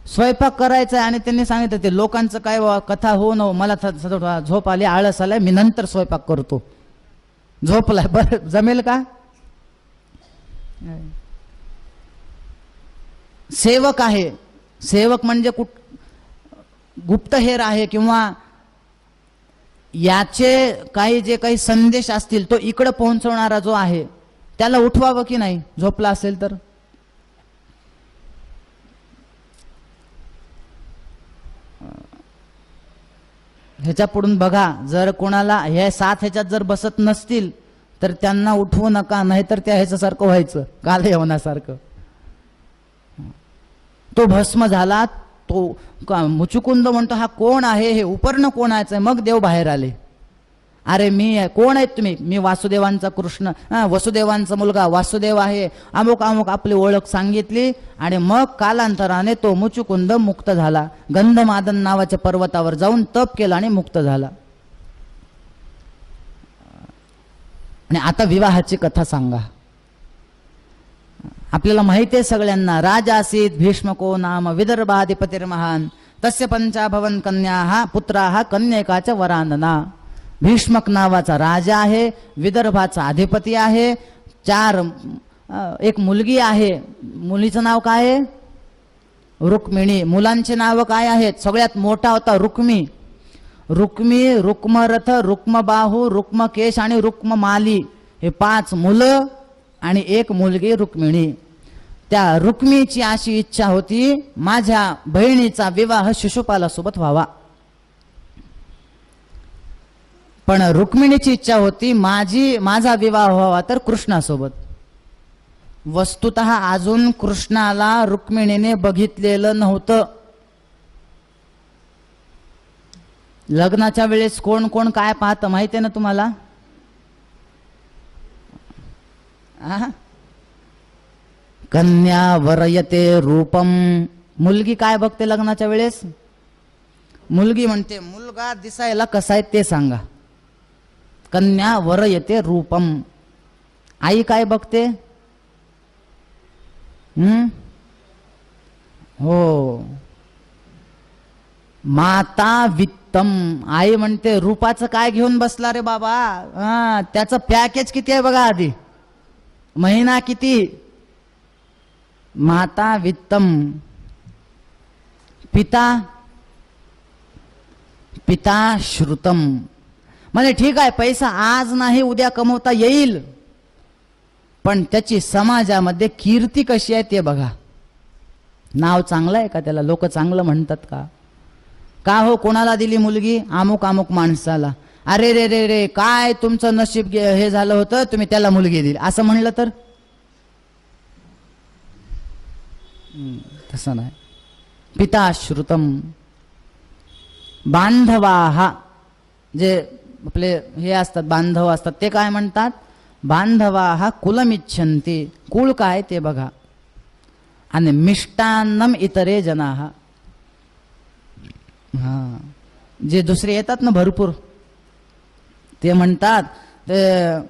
स्वयंपाक करायचा आणि त्यांनी सांगितलं ते लोकांचं काय कथा हो न, मला झोप आली, आळस आलाय, मी नंतर स्वयंपाक करतो. झोपलाय, बरं जमेल का? सेवक आहे, सेवक म्हणजे गुप्तहेर आहे किंवा याचे काही जे काही संदेश असतील तो इकडं पोहोचवणारा जो आहे त्याला उठवावं की नाही झोपला असेल तर? ह्याच्या पुढून बघा, जर कोणाला हे साथ ह्याच्यात जर बसत नसतील तर त्यांना उठवू नका, नाहीतर त्या ह्याच्यासारखं व्हायचं, कालयवनासारखं. तो भस्म झाला, तो मुचुकुंद म्हणतो हा कोण आहे, हे उपर्ण कोणाचं आहे? मग देव बाहेर आले. अरे मी आहे. कोण आहेत तुम्ही? मी वासुदेवांचा कृष्ण, वसुदेवांचा मुलगा वासुदेव आहे, अमुक अमुक आपली ओळख सांगितली. आणि मग कालांतराने तो मुचुकुंद मुक्त झाला. गंधमादन नावाच्या पर्वतावर जाऊन तप केलं आणि मुक्त झाला. आणि आता विवाहाची कथा सांगा. आपल्याला माहिती आहे सगळ्यांना, राजासीत भीष्मको नाम विदर्भाधिपतिर्महान तस्य पंचाभवन कन्या पुत्रा कन्यकाच्या वरानना. भीष्मक नावाचा राजा आहे, विदर्भाचा अधिपती आहे, एक मुलगी आहे. मुलीचं नाव काय आहे? रुक्मिणी. मुलांचे नाव काय आहेत? सगळ्यात मोठा होता रुक्मी. रुक्मरथ, रुक्मबाहू, रुक्मकेश आणि रुक्ममाली, हे 5 मुलं आणि एक मुलगी रुक्मिणी. त्या रुक्मीची अशी इच्छा होती माझ्या बहिणीचा विवाह शिशुपालासोबत व्हावा. पण रुक्मिणीची इच्छा होती माझा विवाह व्हावा तर कृष्णासोबत. वस्तुतः अजून कृष्णाला रुक्मिणीने बघितलेलं नव्हतं. लग्नाच्या वेळेस कोण कोण काय पाहतं माहिती आहे ना तुम्हाला? कन्या वरयते रूपम. मुलगी काय बघते लग्नाच्या वेळेस? मुलगी म्हणते मुलगा दिसायला कसा आहे ते सांगा. कन्या वरयते रूपम. आई काय बघते? हो, माता वित्तम. आई म्हणते रूपाचं काय घेऊन बसला रे बाबा, त्याचं पॅकेज किती आहे बघा आधी, महिना किती. माता वित्तम. पिता श्रुतम. म्हणजे ठीक आहे, पैसा आज नाही उद्या कमवता येईल, पण त्याची समाजामध्ये कीर्ती कशी आहे ते बघा. नाव चांगलं आहे का त्याला? लोक चांगलं म्हणतात का? का हो, कोणाला दिली मुलगी? अमुक अमुक माणसाला. अरे रे रे रे, काय तुमचं नशीब हे झालं होतं, तुम्ही त्याला मुलगी दिली, असं म्हणलं तर? तसं नाही. पिता श्रुतम. बांधवाहा, जे आपले हे असतात बांधव असतात, ते काय म्हणतात? बांधवाहा कुलमिच्छन्ति. कुळ काय ते बघा. आणि मिष्टान्नम इतरे जनाहा. जे दुसरे येतात ना भरपूर, ते म्हणतात ते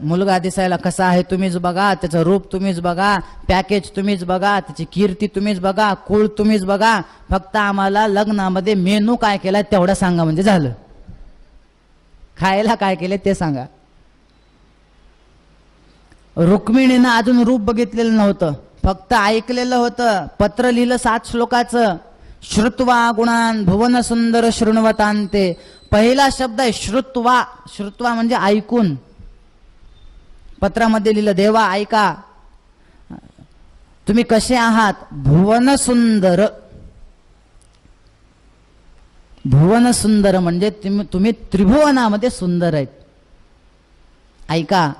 मुलगा दिसायला कसा आहे तुम्हीच बघा, त्याचं रूप तुम्हीच बघा, पॅकेज तुम्हीच बघा, त्याची कीर्ती तुम्हीच बघा, कुळ तुम्हीच बघा, फक्त आम्हाला लग्नामध्ये मेनू काय केलाय तेवढं सांगा म्हणजे झालं. खायला काय केले ते सांगा. रुक्मिणीनं अजून रूप बघितलेलं नव्हतं, फक्त ऐकलेलं होतं. पत्र लिहिलं 7 श्लोकाचं. श्रुत्वा गुणान भुवन सुंदर शृण्वतांते. पहिला शब्द आहे श्रुत्वा. श्रुत्वा म्हणजे ऐकून. पत्रामध्ये लिहिलं देवा ऐका, तुम्ही कसे आहात? भुवन सुंदर. भुवन सुंदर म्हणजे तुम्ही त्रिभुवनामध्ये सुंदर आहेत. ऐका,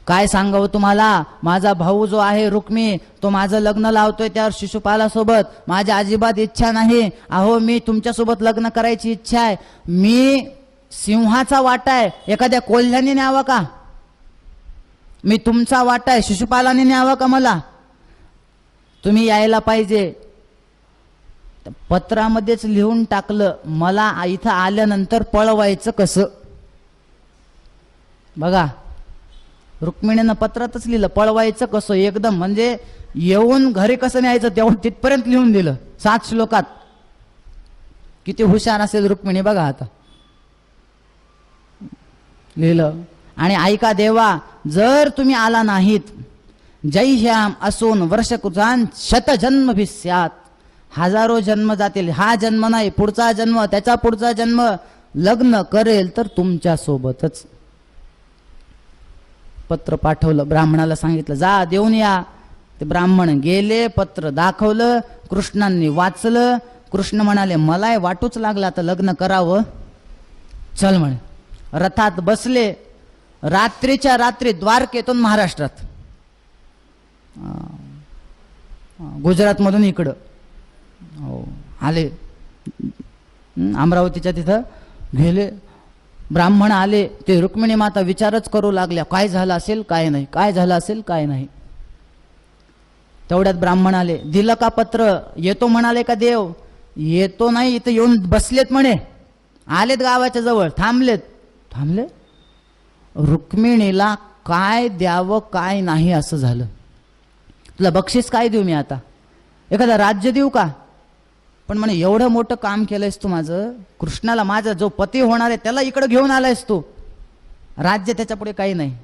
काय सांगावं तुम्हाला, माझा भाऊ जो आहे रुक्मी, तो माझं लग्न लावतोय त्यावर शिशुपालासोबत. माझी अजिबात इच्छा नाही. अहो, मी तुमच्यासोबत लग्न करायची इच्छा आहे. मी सिंहाचा वाटा आहे, एखाद्या कोल्ह्याने न्यावा का? मी तुमचा वाटा आहे, शिशुपालाने न्यावा का मला? तुम्ही यायला पाहिजे. पत्रामध्येच लिहून टाकलं, मला इथं आल्यानंतर पळवायचं कसं. बघा, रुक्मिणीनं पत्रातच लिहिलं पळवायचं कसं. एकदम म्हणजे येऊन घरी कसं न्यायचं तेवढं तिथपर्यंत लिहून दिलं 7 श्लोकात. किती हुशार असेल रुक्मिणी बघा. आता लिहिलं. आणि ऐका देवा, जर तुम्ही आला नाहीत, जैह्याम असून वर्षकुजान शतजन्म भिस्यात. 1000 जन्म जातील. हा जन्म नाही, पुढचा जन्म, त्याचा पुढचा जन्म, लग्न करेल तर तुमच्या सोबतच. पत्र पाठवलं, ब्राह्मणाला सांगितलं जा देऊन या. ते ब्राह्मण गेले, पत्र दाखवलं, कृष्णांनी वाचलं. कृष्ण म्हणाले मलाही वाटूच लागलं आता लग्न करावं, चल म्हणे. रथात बसले, रात्रीच्या रात्री द्वारकेतून महाराष्ट्रात, गुजरातमधून इकडं आले, अमरावतीच्या तिथं गेले. ब्राह्मण आले, ते रुक्मिणी माता विचारच करू लागल्या काय झालं असेल काय नाही, काय झालं असेल काय नाही. तेवढ्यात ब्राह्मण आले, दिलं का पत्र, येतो म्हणाले का देव, येतो नाही इथं येऊन बसलेत म्हणे, आलेत गावाच्या जवळ, थांबलेत. थांबले, रुक्मिणीला काय द्यावं काय नाही असं झालं. तुला बक्षीस काय देऊ मी आता, एखादा राज्य देऊ का, पण म्हणे एवढं मोठं काम केलंयस तू माझं, कृष्णाला माझा जो पती होणार आहे त्याला इकडे घेऊन आलायस तू, राज्य त्याच्या पुढे काही नाही.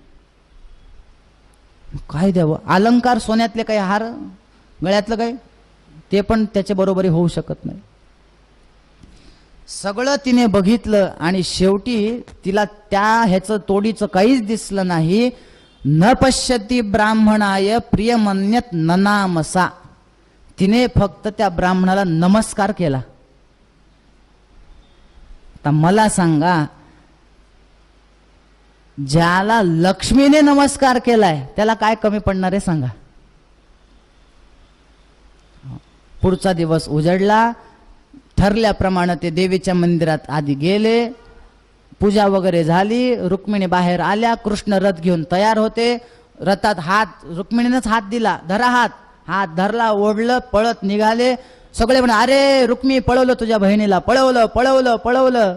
काय द्यावं, अलंकार सोन्यातले काही हार, गळ्यातलं काही, ते पण त्याच्या बरोबरी होऊ शकत नाही. सगळं तिने बघितलं आणि शेवटी तिला त्या ह्याचं तोडीचं काहीच दिसलं नाही. न पश्यती ब्राह्मणाय प्रियमन्यत ननामसा, तिने फक्त त्या ब्राह्मणाला नमस्कार केला. आता मला सांगा, ज्याला लक्ष्मीने नमस्कार केलाय त्याला काय कमी पडणार आहे सांगा. पुढचा दिवस उजडला, ठरल्याप्रमाणे ते देवीच्या मंदिरात आधी गेले, पूजा वगैरे झाली, रुक्मिणी बाहेर आल्या, कृष्ण रथ घेऊन तयार होते. रथात हात, रुक्मिणीनेच हात दिला, धरा हात, हात धरला, ओढलं, पळत निघाले. सगळे म्हणे अरे रुक्मिणी पळवलं तुझ्या बहिणीला, पळवलं पळवलं पळवलं.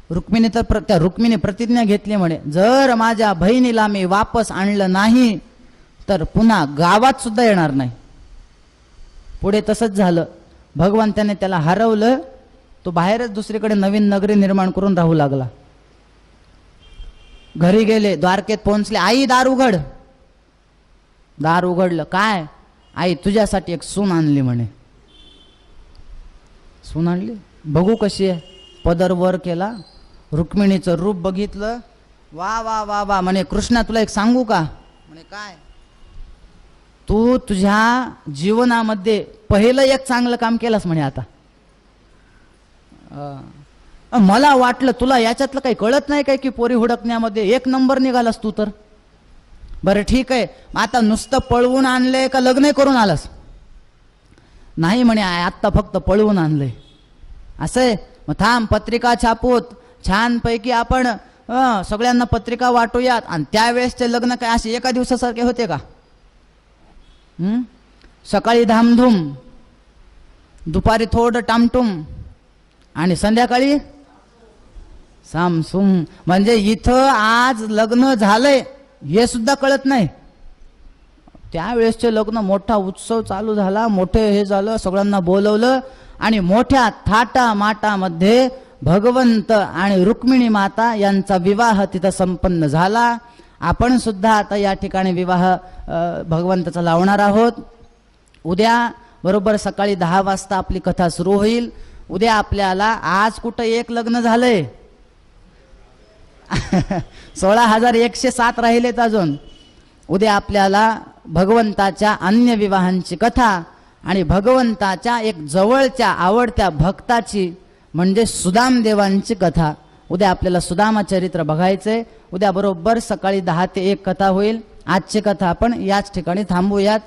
रुक्मिणी तर त्या रुक्मिणी प्रतिज्ञा घेतली म्हणे जर माझ्या बहिणीला मी वापस आणलं नाही तर पुन्हा गावात सुद्धा येणार नाही. पुढे तसंच झालं, भगवंताने त्याला हरवलं, तो बाहेरच दुसरीकडे नवीन नगरी निर्माण करून राहू लागला. घरी गेले, द्वारकेत पोहोचले, आई दार उघड. दार उघडलं, काय आई तुझ्यासाठी एक सून आणली म्हणे. सून आणली, बघू कशी आहे. पदर वर केला, रुक्मिणीचं रूप बघितलं, वा वा वा वा म्हणे कृष्णा तुला एक सांगू का, म्हणे काय, तू तुझ्या जीवनामध्ये पहिलं एक चांगलं काम केलंस म्हणे. आता मला वाटलं तुला याच्यातलं काही कळत नाही काय की पोरी हुडकण्यामध्ये एक नंबर निघालास तू तर. बरं ठीक आहे, आता नुसतं पळवून आणलंय का लग्न करून आलास. नाही म्हणे आत्ता फक्त पळवून आणलंय. असं आहे, मग थांब पत्रिका छापूत, छानपैकी आपण सगळ्यांना पत्रिका वाटूयात. आणि त्यावेळेसचे लग्न काय असे एका दिवसासारखे होते का. सकाळी धामधूम, दुपारी थोडं टामटुम आणि संध्याकाळी सामसुम. म्हणजे इथं आज लग्न झालंय हे सुद्धा कळत नाही. त्यावेळेसचे लग्न मोठा उत्सव चालू झाला, मोठे हे झालं, सगळ्यांना बोलवलं आणि मोठ्या थाटा माटामध्ये भगवंत आणि रुक्मिणी माता यांचा विवाह तिथं संपन्न झाला. आपण सुद्धा आता या ठिकाणी विवाह भगवंताचा लावणार आहोत. उद्या बरोबर सकाळी 10 वाजता आपली कथा सुरू होईल. उद्या आपल्याला, आज कुठं एक लग्न झालंय 16,107 राहिलेत अजून. उद्या आपल्याला भगवंताच्या अन्य विवाहांची कथा आणि भगवंताच्या एक जवळच्या आवडत्या भक्ताची म्हणजे सुदाम देवांची कथा. उद्या आपल्याला सुदामा चरित्र बघायचंय. उद्या बरोबर सकाळी 10 ते 1 कथा होईल. आजची कथा आपण याच ठिकाणी थांबूयात.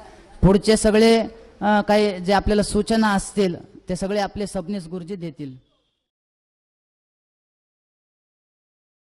पुढचे सगळे काही जे आपल्याला सूचना असतील ते सगळे आपले सबनीस गुरुजी देतील.